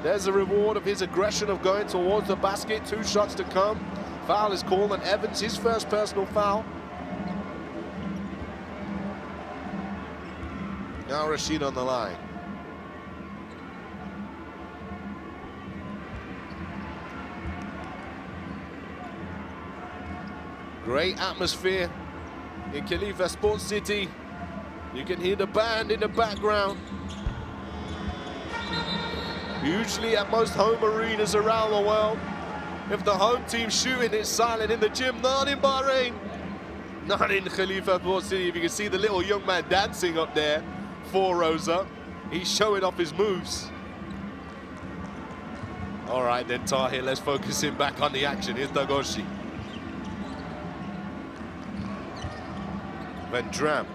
There's the reward of his aggression of going towards the basket. 2 shots to come. Foul is called on Evans, his first personal foul. Now Rashid on the line. Great atmosphere in Khalifa Sports City. You can hear the band in the background. Usually at most home arenas around the world, if the home team's shooting, it's silent in the gym. Not in Bahrain, not in Khalifa Sports City. If you can see the little young man dancing up there, 4 rows up, he's showing off his moves. All right then, Tahir, let's focus him back on the action. Here's Tagoshi. Van Dram,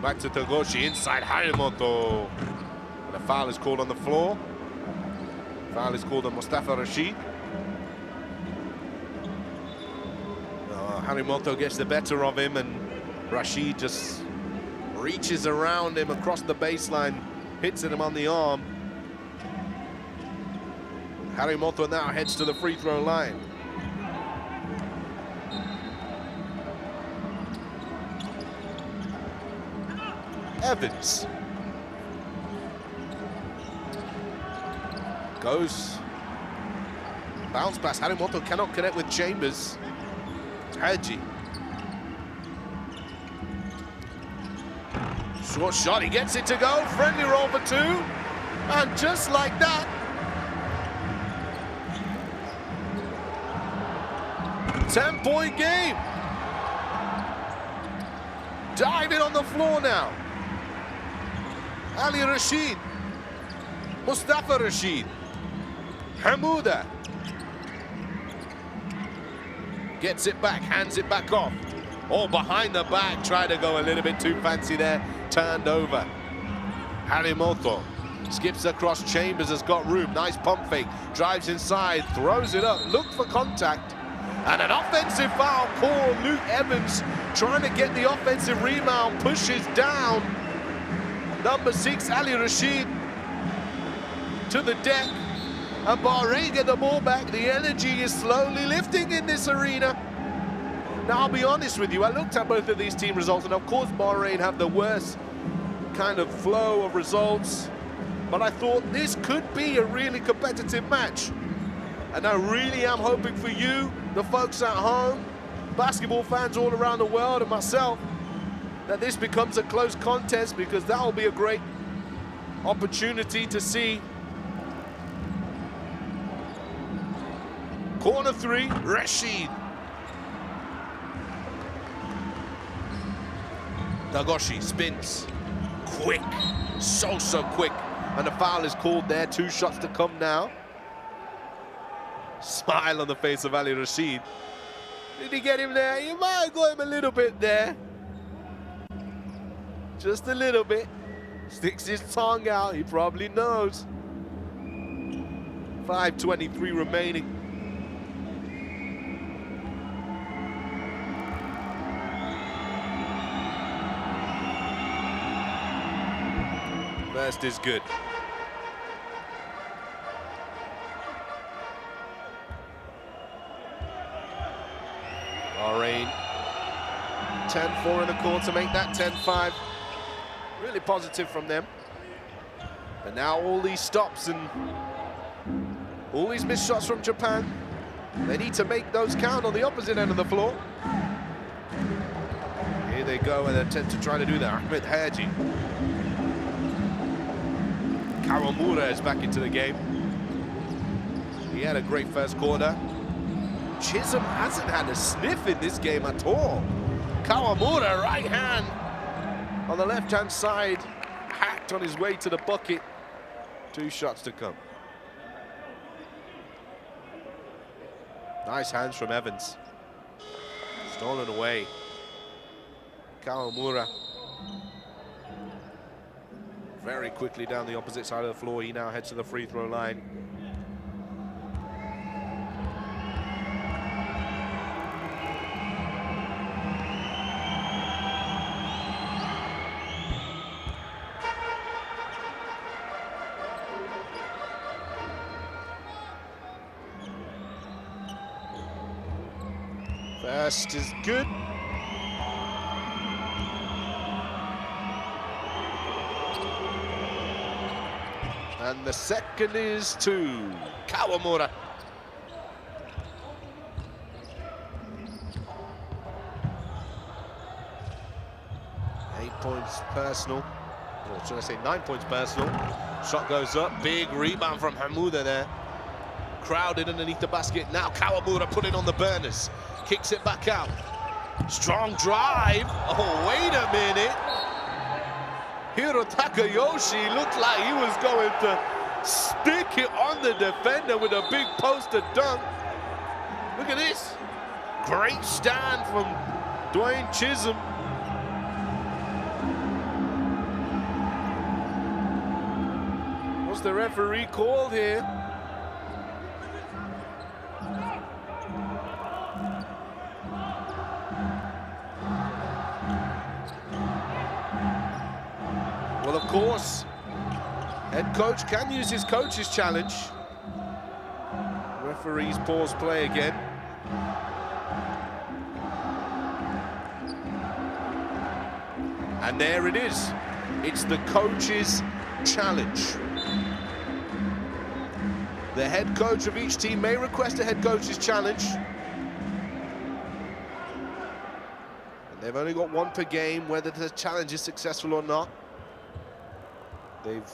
back to Tagoshi, inside Harimoto. And a foul is called on the floor. Foul is called on Mustafa Rashid. Harimoto gets the better of him, and Rashid just reaches around him across the baseline, hits him on the arm. Harimoto now heads to the free throw line. Evans goes, bounce pass. Harimoto cannot connect with Chambers. Haji. Short shot, he gets it to go. Friendly roll for 2. And just like that, 10-point game. Diving on the floor now. Ali Rashid. Mustafa Rashid. Hamuda. Gets it back, hands it back off. All behind the back, tried to go a little bit too fancy there, turned over. Harimoto skips across Chambers, has got room, nice pump fake, drives inside, throws it up, looked for contact. And an offensive foul call. Luke Evans trying to get the offensive rebound, pushes down. Number 6, Ali Rashid, to the deck. And Bahrain get the ball back. The energy is slowly lifting in this arena. Now, I'll be honest with you, I looked at both of these team results, and of course Bahrain have the worst kind of flow of results. But I thought this could be a really competitive match. And I really am hoping for you, the folks at home, basketball fans all around the world, and myself, that this becomes a close contest, because that will be a great opportunity to see. Corner 3, Rashid. Tagoshi spins. Quick, so quick. And the foul is called there. 2 shots to come now. Smile on the face of Ali Rashid. Did he get him there? You might have got him a little bit there. Just a little bit. Sticks his tongue out, he probably knows. 5:23 remaining. First is good. Bahrain 10-4 in the quarter, make that 10-5. Really positive from them. But now all these stops and all these missed shots from Japan, they need to make those count on the opposite end of the floor. Here they go and attempt to try to do that. Ahmed Haji. Kawamura is back into the game. He had a great first quarter. Chisholm hasn't had a sniff in this game at all. Kawamura, right hand on the left-hand side, hacked on his way to the bucket. 2 shots to come. Nice hands from Evans. Stolen away. Kawamura. Very quickly down the opposite side of the floor. He now heads to the free throw line. First is good. And the second is to Kawamura. Eight points personal. Or should I say 9 points personal. Shot goes up. Big rebound from Hamouda there. Crowded underneath the basket. Now Kawamura put it on the burners. Kicks it back out. Strong drive. Oh, wait a minute. Hiro Takayoshi looked like he was going to stick it on the defender with a big poster dunk. Look at this. Great stand from Dwayne Chisholm. What's the referee called here? Well, of course, head coach can use his coach's challenge. Referees pause play again. And there it is. It's the coach's challenge. The head coach of each team may request a head coach's challenge. And they've only got 1 per game, whether the challenge is successful or not. They've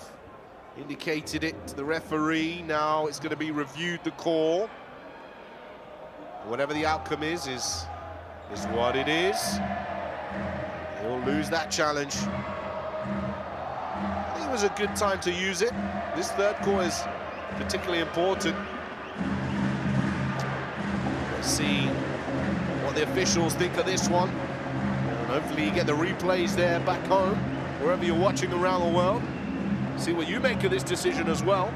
indicated it to the referee. Now it's going to be reviewed, the call. Whatever the outcome is what it is. He'll lose that challenge. I think it was a good time to use it. This third quarter is particularly important. Let's see what the officials think of this one. And hopefully you get the replays there back home, wherever you're watching around the world. See what you make of this decision as well.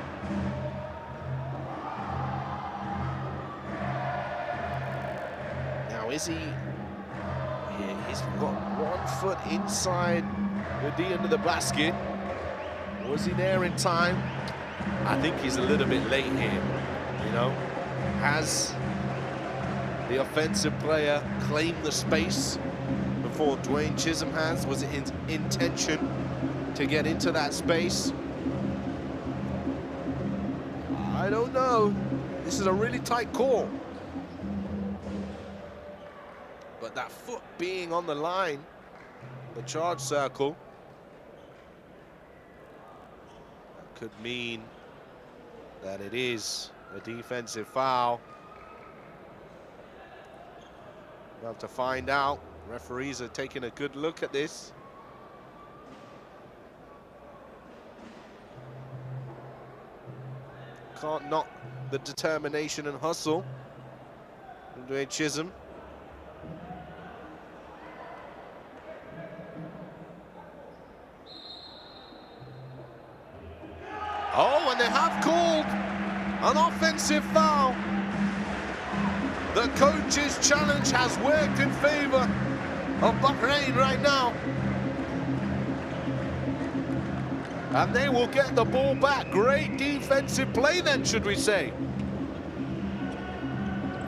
Now, is he... Yeah, he's got 1 foot inside the end of the basket. Was he there in time? I think he's a little bit late here, you know. Has the offensive player claimed the space before Dwayne Chisholm has? Was it his intention to get into that space? I don't know. This is a really tight call. But that foot being on the line, the charge circle, that could mean that it is a defensive foul. We'll have to find out. Referees are taking a good look at this. Can't knock the determination and hustle from Dwayne Chisholm. Oh, and they have called an offensive foul. The coach's challenge has worked in favor of Bahrain right now. And they will get the ball back. Great defensive play then, should we say,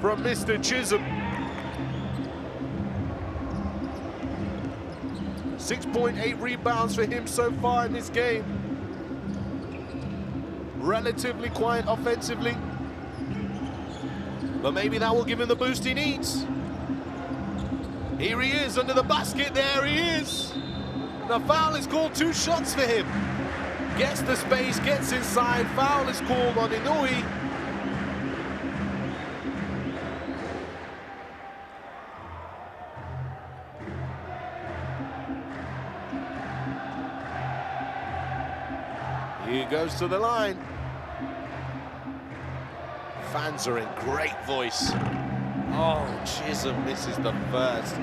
from Mr. Chisholm. 6.8 rebounds for him so far in this game. Relatively quiet offensively, but maybe that will give him the boost he needs. Here he is under the basket. There he is. The foul is called. 2 shots for him. Gets the space, gets inside. Foul is called on Inouye. He goes to the line. Fans are in great voice. Oh, Chisholm misses the first.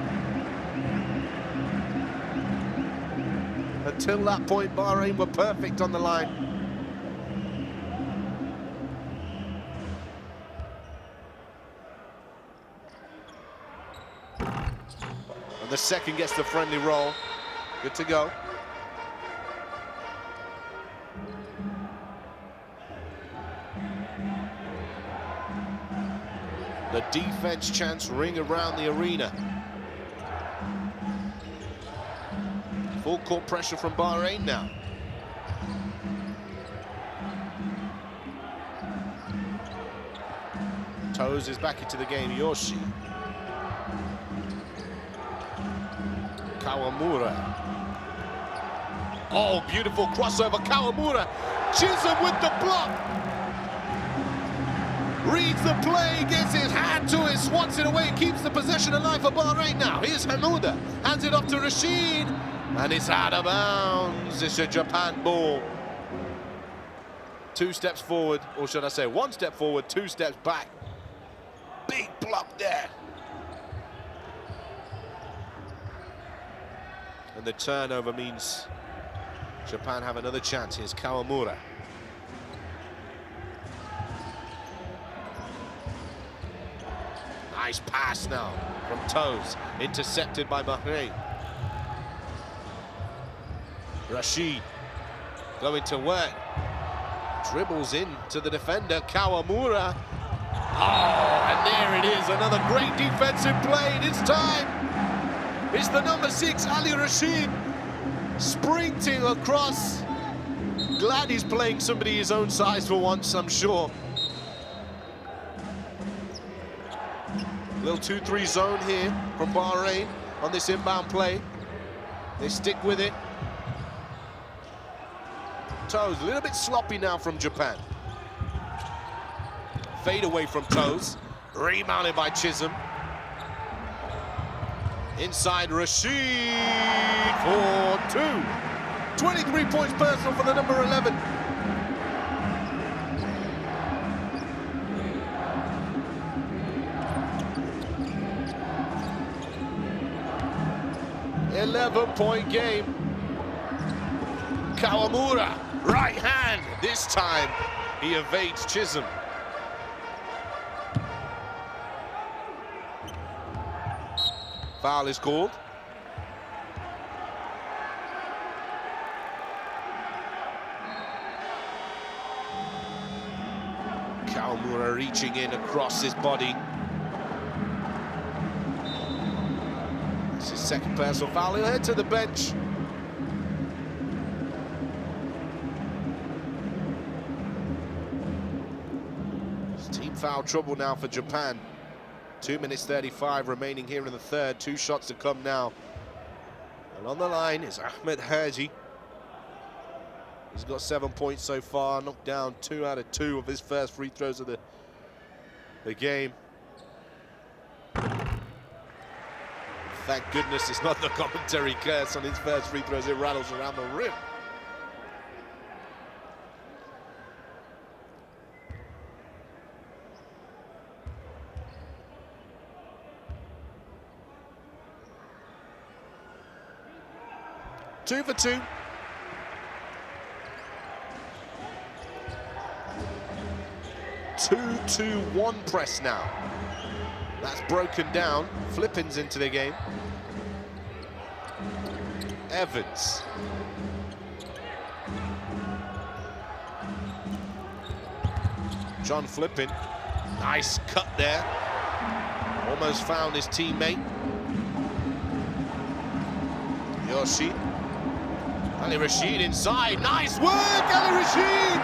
Until that point, Bahrain were perfect on the line. And the second gets the friendly roll. Good to go. The defense chants ring around the arena. Full court pressure from Bahrain now. Toes is back into the game. Yoshi. Kawamura. Oh, beautiful crossover. Kawamura. Chisholm with the block. Reads the play, gets his hand to it, swats it away, keeps the possession alive for Bahrain now. Here's Hamouda, hands it off to Rashid, and it's out of bounds. It's a Japan ball. 2 steps forward, or should I say 1 step forward, 2 steps back. Big block there. And the turnover means Japan have another chance. Here's Kawamura. Nice pass now from Toes, intercepted by Bahrain. Rashid going to work, dribbles in to the defender, Kawamura. Oh, and there it is, another great defensive play. It's time. It's the number 6, Ali Rashid, sprinting across. Glad he's playing somebody his own size for once, I'm sure. Little 2-3 zone here from Bahrain on this inbound play. They stick with it. Toes, a little bit sloppy now from Japan. Fade away from Toes. Rebounded by Chisholm. Inside Rashid for 2. 23 points personal for the number 11. Point game. Kawamura, right hand. This time he evades Chisholm. Foul is called. Kawamura reaching in across his body. His second personal foul. He'll head to the bench. It's team foul trouble now for Japan. 2 minutes 35 remaining here in the third. 2 shots to come now. And on the line is Ahmed Haji. He's got 7 points so far. Knocked down 2 out of 2 of his first free throws of the game. Thank goodness it's not the commentary curse on his first free throws. It rattles around the rim. 2 for 2. Two-2-1 press now. That's broken down. Flippins into the game. Evans. John Flippin. Nice cut there. Almost found his teammate. Yoshi. Ali Rashid inside. Nice work, Ali Rashid!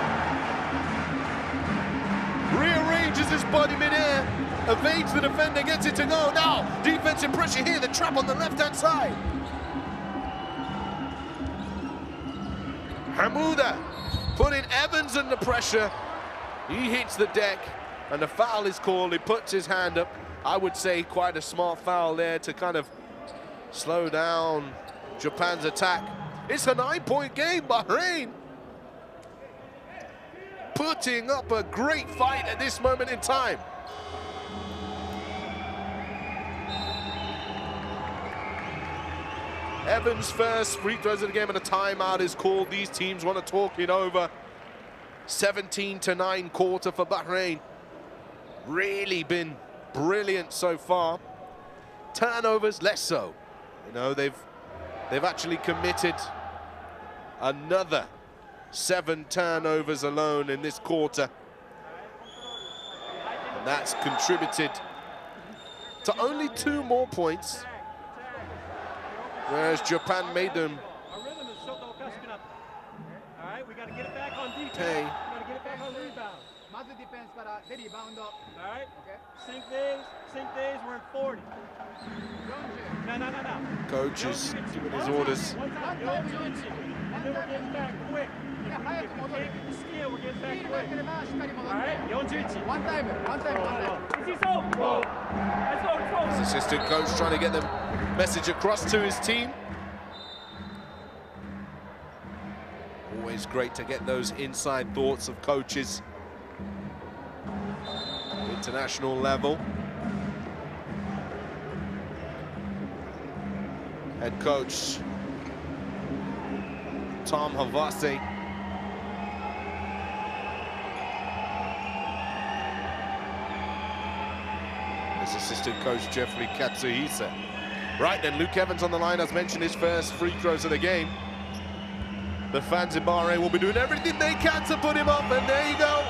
Rearranges his body mid-air. Evades the defender, gets it to go. Now, defensive pressure here. The trap on the left-hand side. Hamouda putting Evans under pressure. He hits the deck, and the foul is called. He puts his hand up. I would say quite a smart foul there to kind of slow down Japan's attack. It's a 9-point game, Bahrain. Putting up a great fight at this moment in time. Evans first, free throws of the game, and a timeout is called. These teams want to talk it over. 17-9 quarter for Bahrain. Really been brilliant so far. Turnovers, less so. You know, they've actually committed another 7 turnovers alone in this quarter. And that's contributed to only 2 more points. Whereas Japan made them pay. Alright? Okay. Sync days, we're in 40. No. Coach is giving his orders. One time, and then we're getting back quick. If we can't get the steal, we're getting back quick. Alright? One time. His assistant coach trying to get the message across to his team. Always great to get those inside thoughts of coaches. International level. Head coach Tom Havasi. His assistant coach Jeffrey Katsuhisa. Right then, Luke Evans on the line has mentioned his first free throws of the game. The fans in Bahrain will be doing everything they can to put him up, and there you go.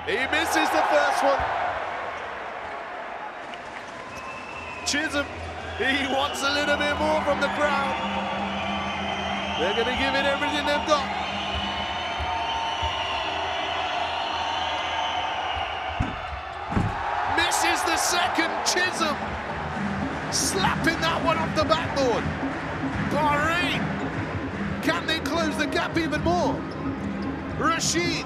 He misses the first one. Chisholm, he wants a little bit more from the crowd. They're going to give it everything they've got. Misses the second, Chisholm. Slapping that one off the backboard. Bahrain, can they close the gap even more? Rashid.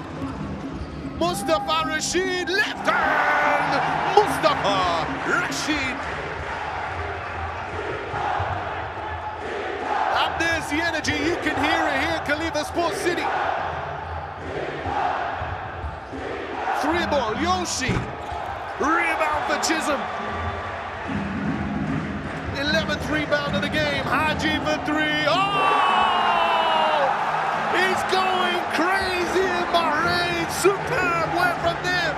Mustafa Rashid, left hand! Mustafa Rashid! And there's the energy, you can hear it here, Khalifa Sports City. 3-ball, Yoshi. Rebound for Chisholm. 11th rebound of the game, Haji for 3. Oh! He's going crazy in Bahrain. Superb work from them.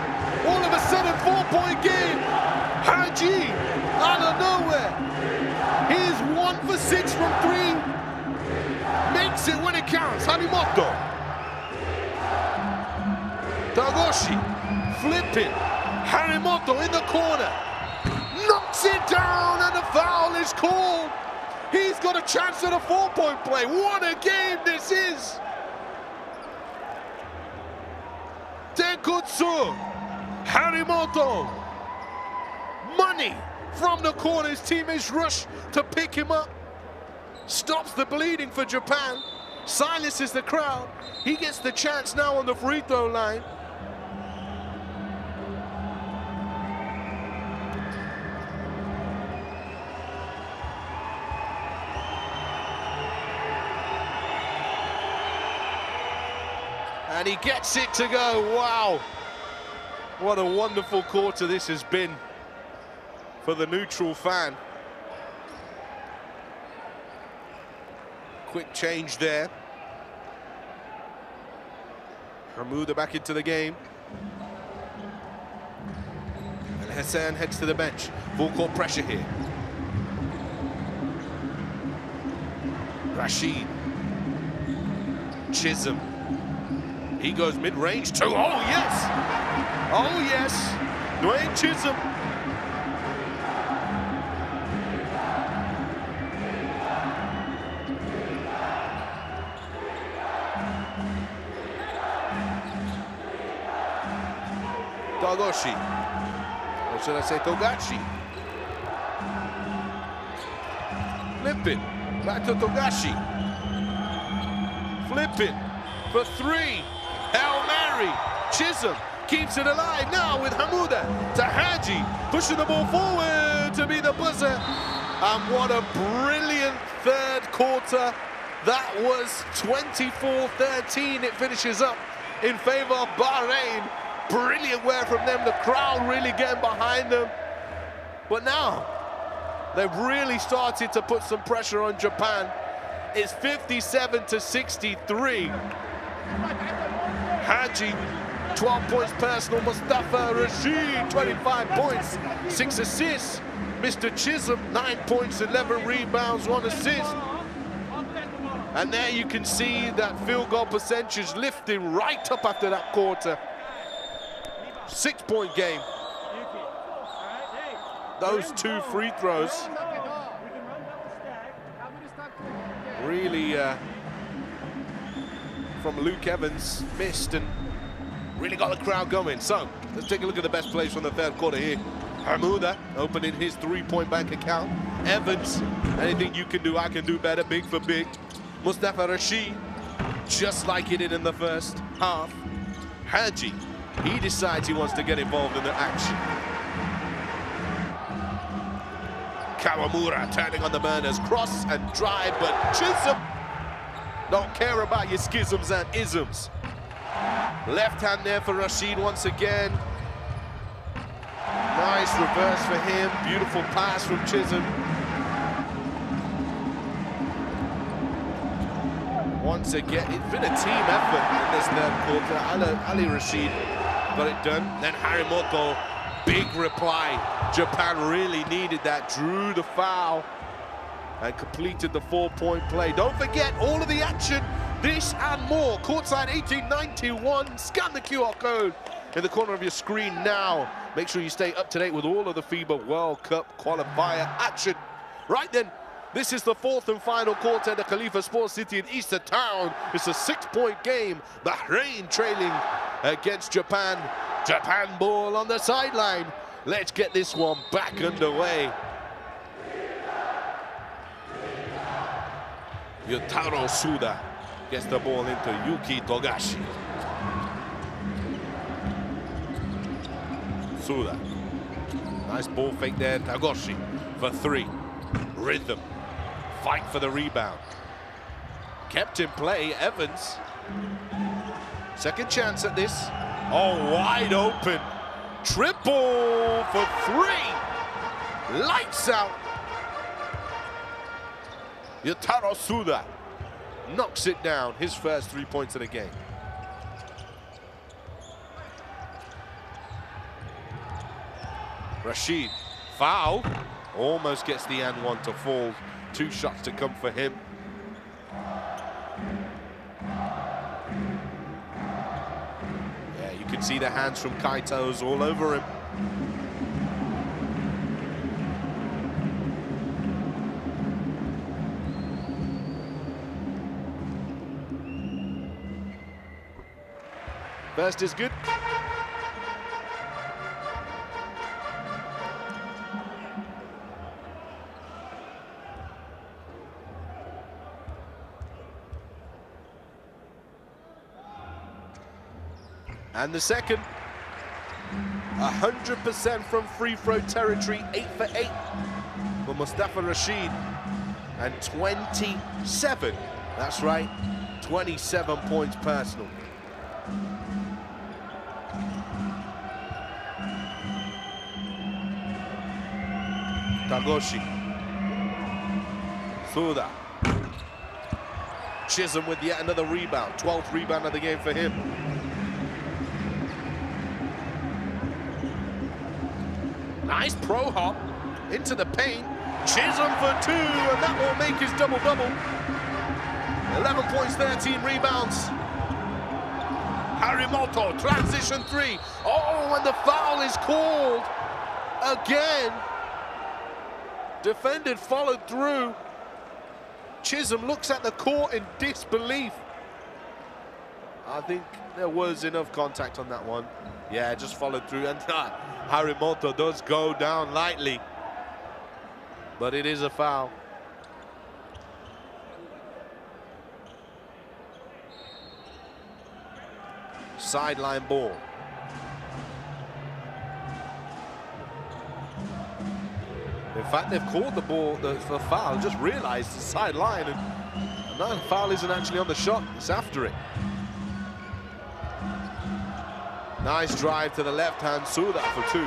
All of a sudden, 4-point game. Haji out of nowhere. He's 1 for 6 from 3. Makes it when it counts. Hanimoto. Tagoshi flipping. Hanimoto in the corner. Knocks it down and the foul is called. He's got a chance at a 4-point play. What a game this is. Tenkutsu, Harimoto, money from the corner. His teammates rush to pick him up. Stops the bleeding for Japan. Silences the crowd. He gets the chance now on the free throw line. And he gets it to go. Wow. What a wonderful quarter this has been for the neutral fan. quick change there. Hamouda back into the game. And Hassan heads to the bench. Full court pressure here. Rashid. Chisholm. He goes mid-range too. Oh, yes! Oh, yes! Dwayne Chisholm. Togoshi. Or should I say Togashi? Flipping. Back to Togashi. Flipping for three. Hail Mary. Chisholm keeps it alive now with Hamouda to Haji. Pushing the ball forward to be the buzzer. And what a brilliant third quarter. That was 24-13. It finishes up in favor of Bahrain. Brilliant work from them. The crowd really getting behind them. But now, they've really started to put some pressure on Japan. It's 57-63. Haji, 12 points personal. Mustafa Rashid, 25 points, 6 assists. Mr. Chisholm, 9 points, 11 rebounds, 1 assist. And there you can see that field goal percentage lifting right up after that quarter. 6-point game. Those 2 free throws really from Luke Evans missed and really got the crowd going. So let's take a look at the best plays from the third quarter here. Hamouda opening his 3-point bank account. Evans, anything you can do, I can do better, big for big. Mustafa Rashid, just like he did in the first half. Haji, he decides he wants to get involved in the action. Kawamura turning on the burners, cross and drive, but Chisholm don't care about your schisms and isms. Left hand there for Rashid once again. Nice reverse for him, beautiful pass from Chisholm. Once again, it's been a team effort in this third quarter. Ali Rashid got it done. Then Harimoto, big reply. Japan really needed that. Drew the foul and completed the 4-point play. Don't forget all of the action, this and more. Courtside 1891. Scan the QR code in the corner of your screen now. Make sure you stay up to date with all of the FIBA World Cup qualifier action. Right then, this is the 4th and final quarter at the Khalifa Sports City in Easter Town. It's a 6-point game. Bahrain trailing against Japan. Japan ball on the sideline. Let's get this one back underway. Yotaro Suda gets the ball into Yuki Togashi. Suda. Nice ball fake there. Tagoshi for 3. Rhythm. Fight for the rebound. Kept in play, Evans. Second chance at this. Oh, wide open. Triple for 3. Lights out. Yotaro Suda knocks it down. His first 3 points of the game. Rashid, foul. Almost gets the and one to fall. 2 shots to come for him. Yeah, you can see the hands from Kaito's all over him. First is good. And the second, 100% from free throw territory, 8 for 8 for Mustafa Rashid. And 27, that's right, 27 points personal. Tagoshi. Suda. Chisholm with yet another rebound. 12th rebound of the game for him. Nice pro hop into the paint. Chisholm for 2, and that will make his double-double. 11 points, 13 rebounds. Harimoto, transition 3. Oh, and the foul is called again. Defended, followed through. Chisholm looks at the court in disbelief. I think there was enough contact on that one. Yeah, just followed through, and Harimoto does go down lightly, but it is a foul. Sideline ball. In fact, they've called the ball, the foul, just realized the sideline, and no, the foul isn't actually on the shot, it's after it. Nice drive to the left hand, Suda for 2.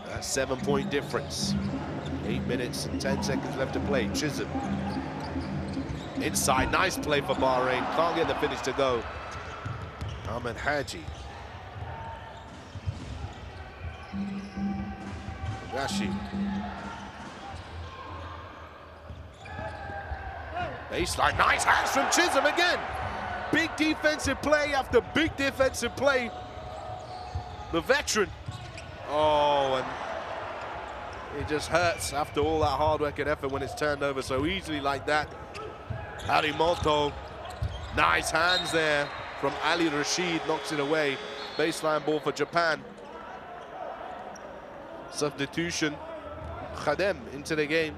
That's 7-point difference. 8 minutes and 10 seconds left to play. Chisholm. Inside, nice play for Bahrain. Can't get the finish to go. Ahmed Haji. Gashi. Baseline, nice hands from Chisholm again. Big defensive play after big defensive play. The veteran. Oh, and it just hurts after all that hard work and effort when it's turned over so easily like that. Harimoto, nice hands there from Ali Rashid, knocks it away. Baseline ball for Japan. Substitution, Khadem into the game.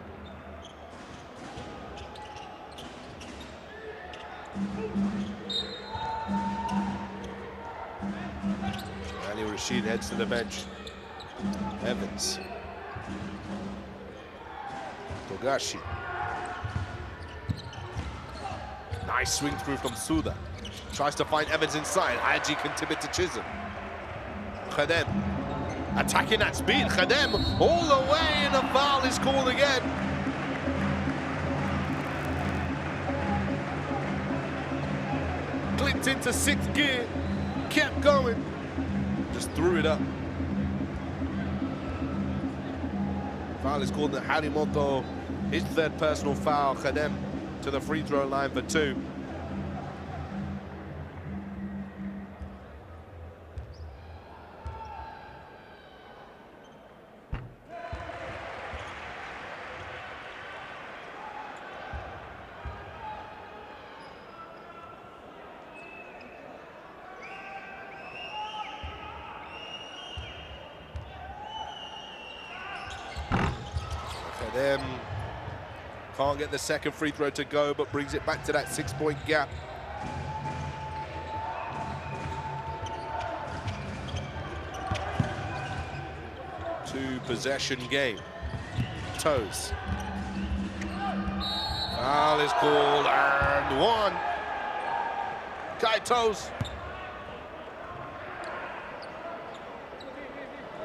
Ali Rashid heads to the bench. Evans. Togashi. Nice swing through from Suda. Tries to find Evans inside. Haji can tip it to Chisholm. Khadem. Attacking at speed. Khadem all the way, and a foul is called again. Clicked into 6th gear. Kept going. Just threw it up. Foul is called. Harimoto, his 3rd personal foul. Khadem to the free throw line for 2. Khadem can't get the 2nd free throw to go, but brings it back to that 6-point gap. Two-possession game. Toes. Foul is called, and 1. Kai Toes.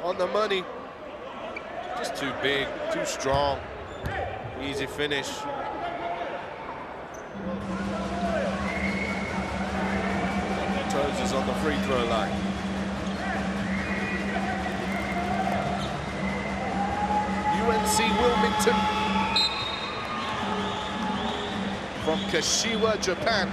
On the money. Just too big, too strong. Easy finish. Toes is on the free throw line. UNC Wilmington from Kashiwa, Japan.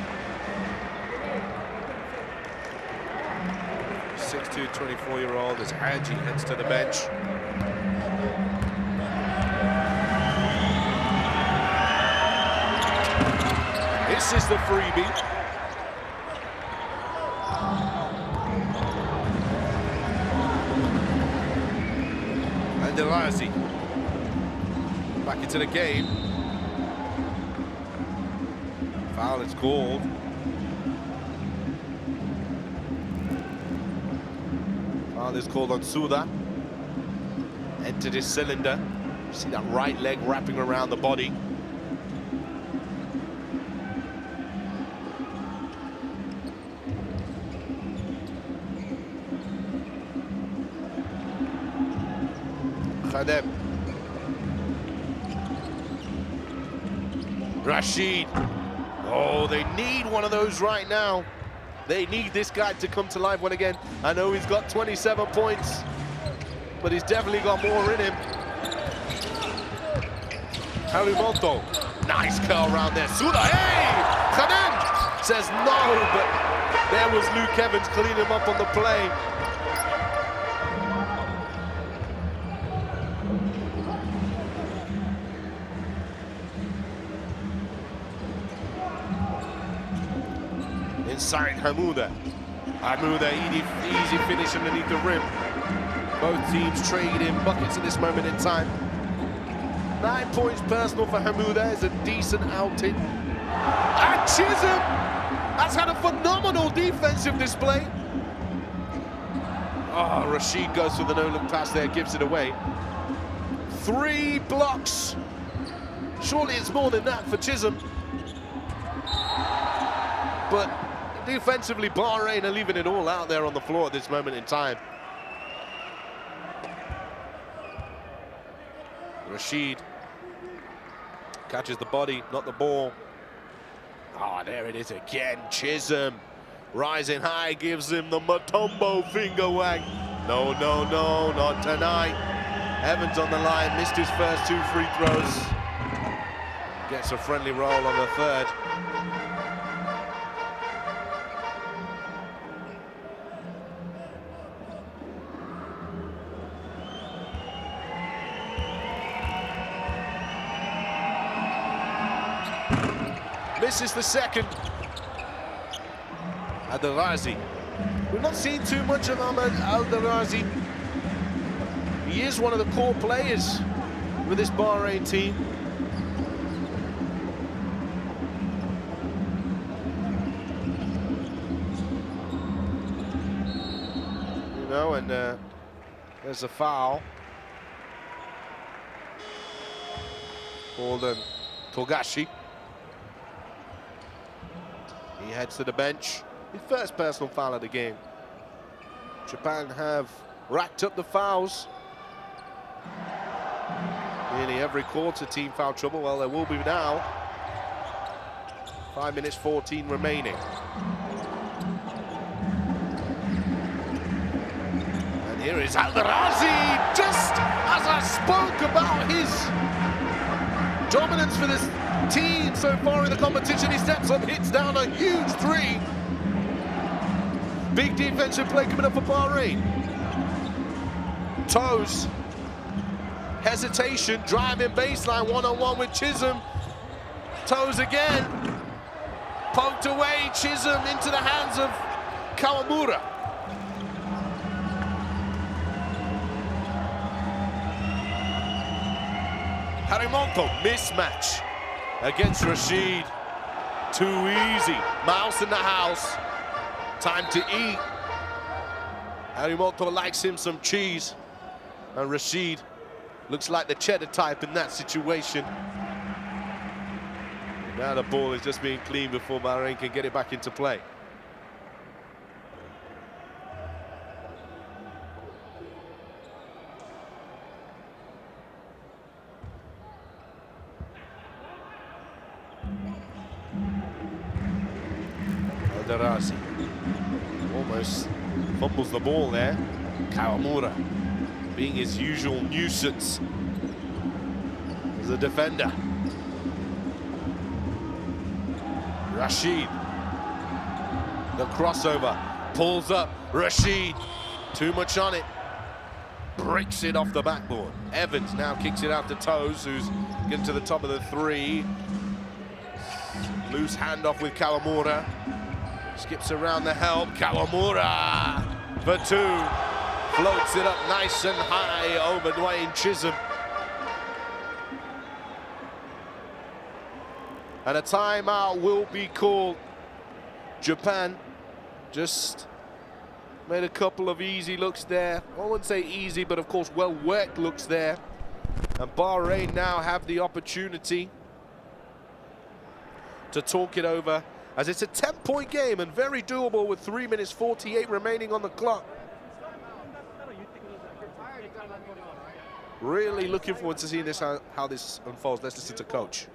6'2", 24-year-old as Haji heads to the bench. This is the freebie. And Delazi back into the game. Foul is called. Foul is called on Suda. Entered his cylinder. See that right leg wrapping around the body. Khadem. Rashid. Oh, they need one of those right now. They need this guy to come to life one again. I know he's got 27 points, but he's definitely got more in him. Harry Monto. Nice curl around there. Suda, hey! Khadem says no, but there was Luke Evans cleaning him up on the play. Inside Hamouda. Easy finish underneath the rim. Both teams trading buckets at this moment in time. 9 points personal for Hamouda is a decent outing. And Chisholm has had a phenomenal defensive display. Oh, Rashid goes for the no-look pass there, gives it away. 3 blocks. Surely it's more than that for Chisholm. But defensively, Bahrain are leaving it all out there on the floor at this moment in time. Rashid catches the body, not the ball. Oh, there it is again. Chisholm rising high, gives him the Matumbo finger wag. No, not tonight. Evans on the line, missed his first 2 free throws. Gets a friendly roll on the third. Misses the second. Al-Darazi. We've not seen too much of Ahmed Al-Darazi. He is one of the core players with this Bahrain team. You know, and there's a foul. Called Togashi. He heads to the bench. His first personal foul of the game. Japan have racked up the fouls. Nearly every quarter team foul trouble. Well, there will be now. 5 minutes 14 remaining. And here is Al-Darazi, just as I spoke about his dominance for this team so far in the competition. He steps up, hits down a huge 3. Big defensive play coming up for Bahrain. Toes. Hesitation, driving baseline, one-on-one with Chisholm. Toes again. Poked away, Chisholm into the hands of Kawamura. Harimonto, mismatch against Rashid. Too easy. Mouse in the house. Time to eat. Harimonto likes him some cheese. And Rashid looks like the cheddar type in that situation. Now the ball is just being cleaned before Bahrain can get it back into play. Al-Darazi almost fumbles the ball there. Kawamura being his usual nuisance as a defender. Rashid, the crossover, pulls up. Rashid, too much on it. Breaks it off the backboard. Evans now kicks it out to Toes, who's getting to the top of the 3. Loose handoff with Kawamura. Skips around the help. Kawamura for 2. Floats it up nice and high over Dwayne Chisholm. And a timeout will be called. Japan just made a couple of easy looks there. I wouldn't say easy, but of course well-worked looks there. And Bahrain now have the opportunity to talk it over, as it's a 10-point game and very doable with 3 minutes 48 remaining on the clock. Really looking forward to seeing this how this unfolds. Let's listen to coach.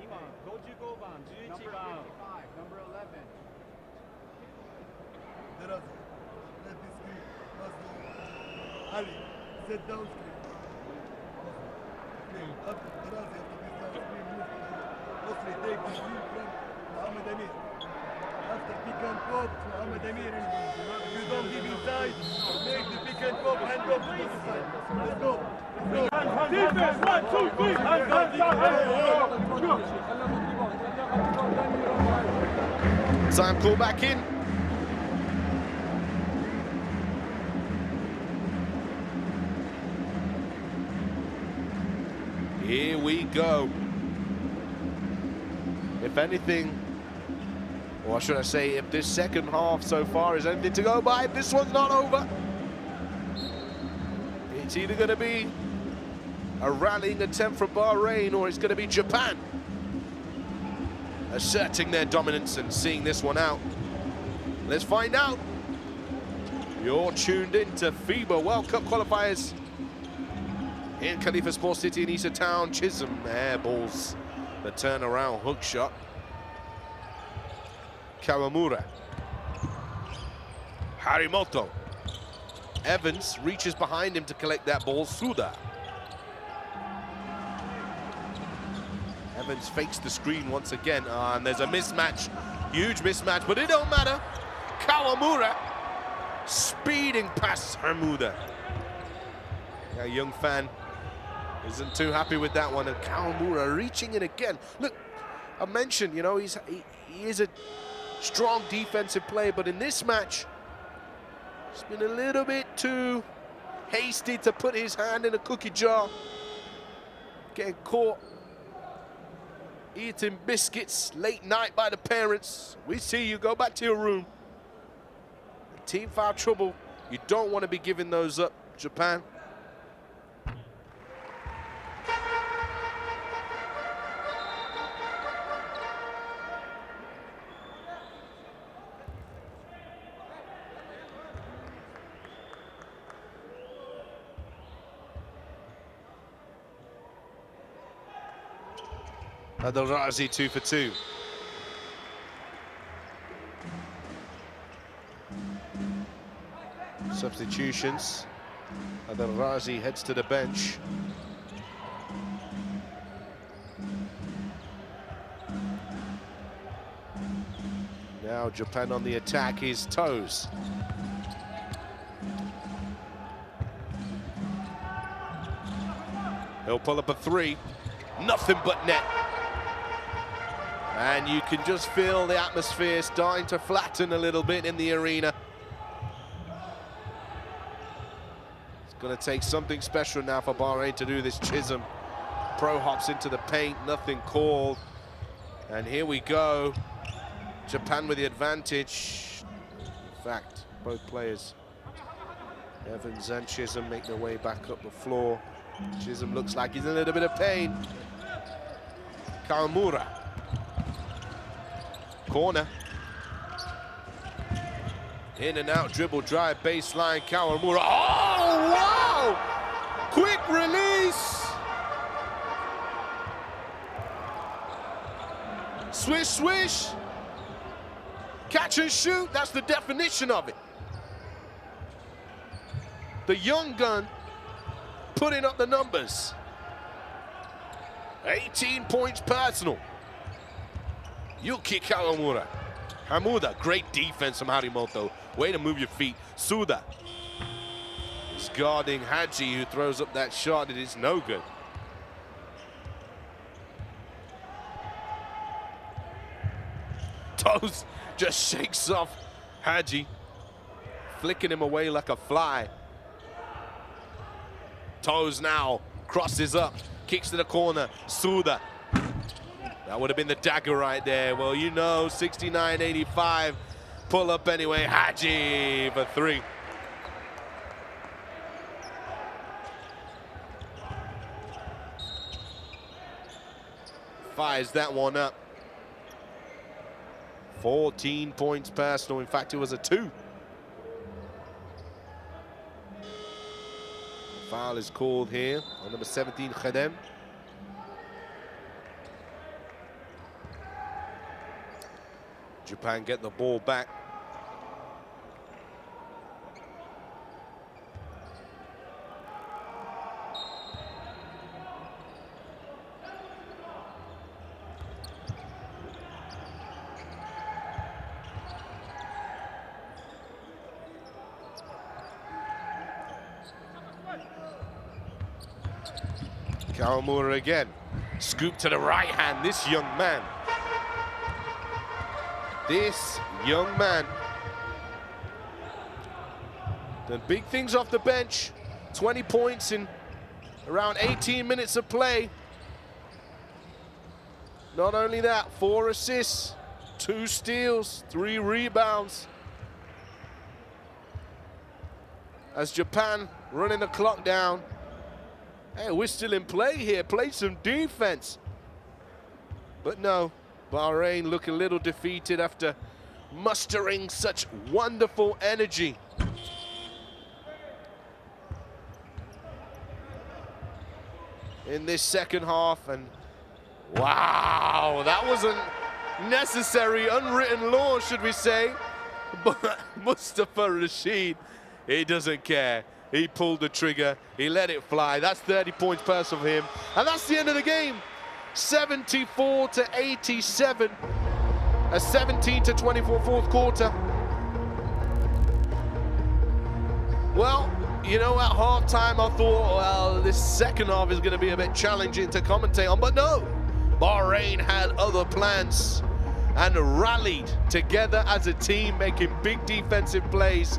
Ali, sit down screen. Okay, after Darazi, after this down screen, move to Osri, take the screen from Muhammad Amir. After pick and pop, Muhammad Amir, if you don't give inside, make the pick and pop, hand off to the other side. Let's go. Let's go. Defense, 1, 2, 3, hands up, Time call back in. Here we go. If anything, or should I say, if this second half so far is anything to go by, this one's not over. It's either going to be a rallying attempt from Bahrain or it's going to be Japan asserting their dominance and seeing this one out. Let's find out. You're tuned in to FIBA World Cup qualifiers in Khalifa Sports City in Isa Town. Chisholm airballs the turnaround hook shot. Kawamura. Harimoto. Evans reaches behind him to collect that ball. Suda. Evans fakes the screen once again, and there's a mismatch. Huge mismatch, but it don't matter. Kawamura speeding past Hamuda. A young fan isn't too happy with that one, and Kawamura reaching in again. Look, I mentioned, you know, he is a strong defensive player, but in this match, he's been a little bit too hasty to put his hand in a cookie jar. Getting caught eating biscuits late night by the parents. We see you, go back to your room. Team foul trouble. You don't want to be giving those up, Japan. Adel-Razi 2 for 2. Substitutions. Adel-Razi heads to the bench. Now Japan on the attack is Toes. He'll pull up a three. Nothing but net. And you can just feel the atmosphere starting to flatten a little bit in the arena. It's going to take something special now for Bahrain to do this. Chisholm pro hops into the paint, nothing called. And here we go. Japan with the advantage. In fact, both players, Evans and Chisholm, make their way back up the floor. Chisholm looks like he's in a little bit of pain. Kawamura. Corner. In and out, dribble, drive, baseline, Kawamura. Oh, wow! Quick release! Swish, swish. Catch and shoot, that's the definition of it. The young gun putting up the numbers. 18 points personal. Yuki Kawamura. Hamuda, great defense from Harimoto. Way to move your feet. Suda is guarding Haji, who throws up that shot. It is no good. Toes just shakes off Haji, flicking him away like a fly. Toes now crosses up, kicks to the corner. Suda. That would have been the dagger right there. Well, you know, 69-85. Pull up anyway. Haji for three. Fires that one up. 14 points personal. In fact, it was a 2. Foul is called here on number 17, Khadem. Japan get the ball back. Kawamura again. Scoop to the right hand, this young man. This young man. Done big things off the bench. 20 points in around 18 minutes of play. Not only that, 4 assists, 2 steals, 3 rebounds. As Japan running the clock down. Hey, we're still in play here. Play some defense. But no, Bahrain look a little defeated after mustering such wonderful energy. In this second half, and wow, that wasn't necessary, unwritten law, should we say. But Mustafa Rashid, he doesn't care. He pulled the trigger, he let it fly. That's 30 points personal for him. And that's the end of the game. 74-87. A 17-24 fourth quarter. Well, you know, at halftime I thought, well, this second half is going to be a bit challenging to commentate on, but no. Bahrain had other plans and rallied together as a team, making big defensive plays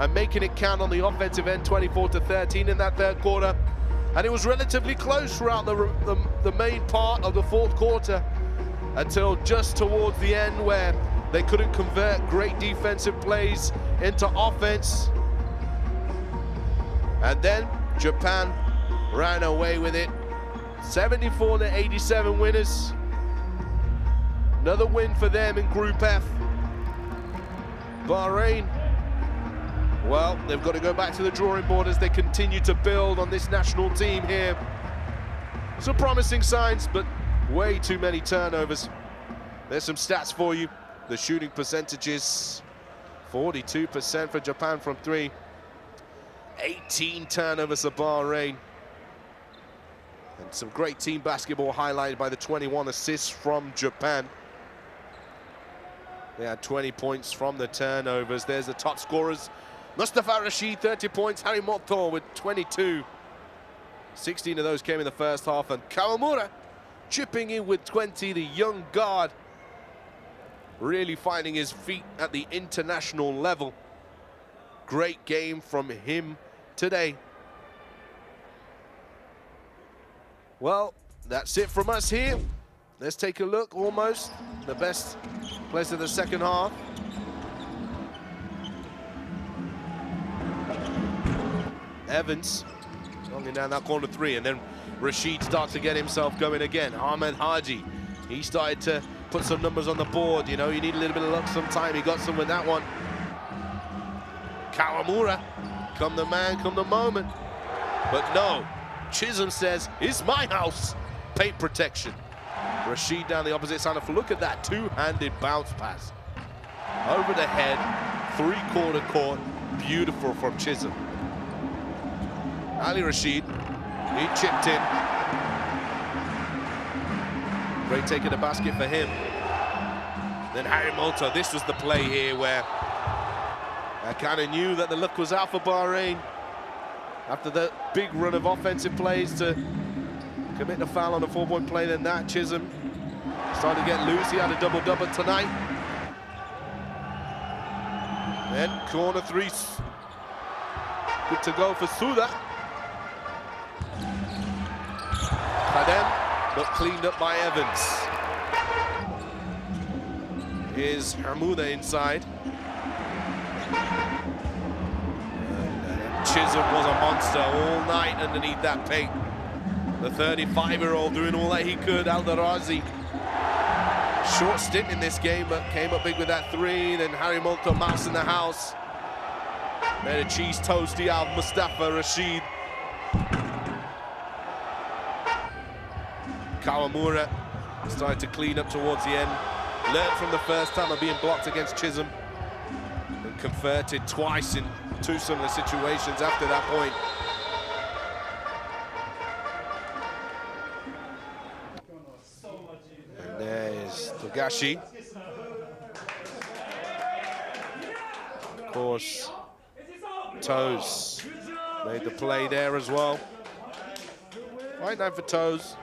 and making it count on the offensive end, 24-13 in that third quarter. And it was relatively close throughout the main part of the fourth quarter until just towards the end where they couldn't convert great defensive plays into offense. And then Japan ran away with it. 74-87 winners. Another win for them in Group F. Bahrain, well, they've got to go back to the drawing board as they continue to build on this national team here. Some promising signs, but way too many turnovers. There's some stats for you. The shooting percentages, 42% for Japan from 3. 18 turnovers for Bahrain. And some great team basketball highlighted by the 21 assists from Japan. They had 20 points from the turnovers. There's the top scorers. Mustafa Rashid, 30 points. Harry Mokhtar with 22. 16 of those came in the first half. And Kawamura chipping in with 20, the young guard. Really finding his feet at the international level. Great game from him today. Well, that's it from us here. Let's take a look, almost the best place of the second half. Evans longing down that corner 3, and then Rashid starts to get himself going again. Ahmed Haji, he started to put some numbers on the board. You know, you need a little bit of luck sometime. He got some with that one. Kawamura, come the man, come the moment. But no, Chisholm says, it's my house. Paint protection. Rashid down the opposite side. Look at that two-handed bounce pass. Over the head, three-quarter court. Beautiful from Chisholm. Ali Rashid, he chipped in. Great taking the basket for him. Then Harry Mokhtar, this was the play here where I kind of knew that the luck was out for Bahrain. After the big run of offensive plays to commit the foul on a 4-point play, then that Chisholm started to get loose. He had a double-double tonight. Then corner 3, good to go for Suda. Khadem, but cleaned up by Evans. Here's Hamuda inside. Chisholm was a monster all night underneath that paint. The 35-year-old doing all that he could. Al-Darazi, short stint in this game, but came up big with that 3. Then Harry Mokhtar, mouse in the house. Made a cheese toasty out of Mustafa Rashid. Kawamura started to clean up towards the end. Learned from the first time of being blocked against Chisholm. And converted twice in two similar situations after that point. And there's Togashi. Of course, Toes made the play there as well. Right now for Toes.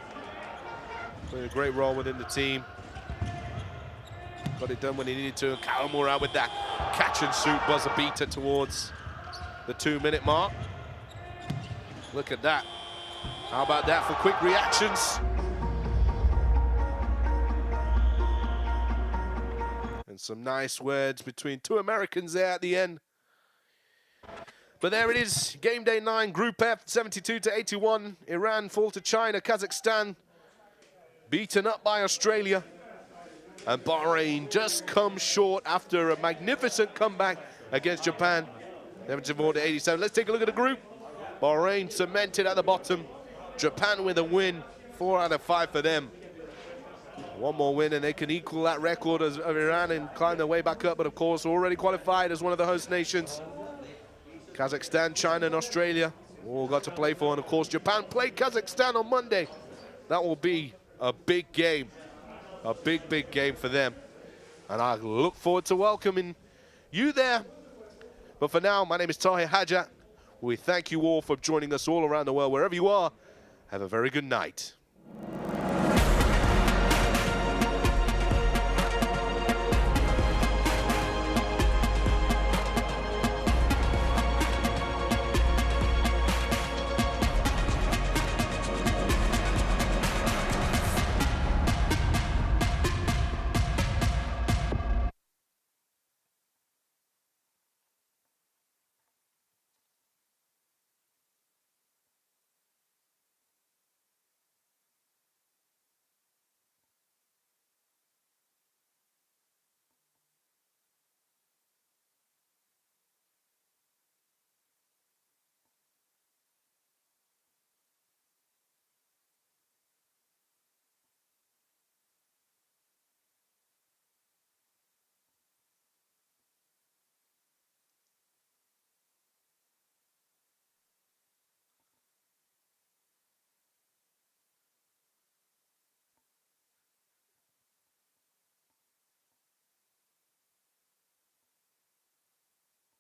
Playing a great role within the team. Got it done when he needed to. And Kawamura with that catch and shoot buzzer beater towards the 2-minute mark. Look at that. How about that for quick reactions? And some nice words between two Americans there at the end. But there it is, game day 9, Group F, 72-81. Iran fall to China, Kazakhstan beaten up by Australia. And Bahrain just come short after a magnificent comeback against Japan, 74-87. Let's take a look at the group. Bahrain cemented at the bottom. Japan with a win, 4 out of 5 for them. One more win and they can equal that record of Iran and climb their way back up. But of course, already qualified as one of the host nations. Kazakhstan, China, and Australia all got to play for. And of course, Japan played Kazakhstan on Monday. That will be a big game. A big, big game for them. And I look forward to welcoming you there. But for now, my name is Tahir Hajat. We thank you all for joining us all around the world. Wherever you are, have a very good night.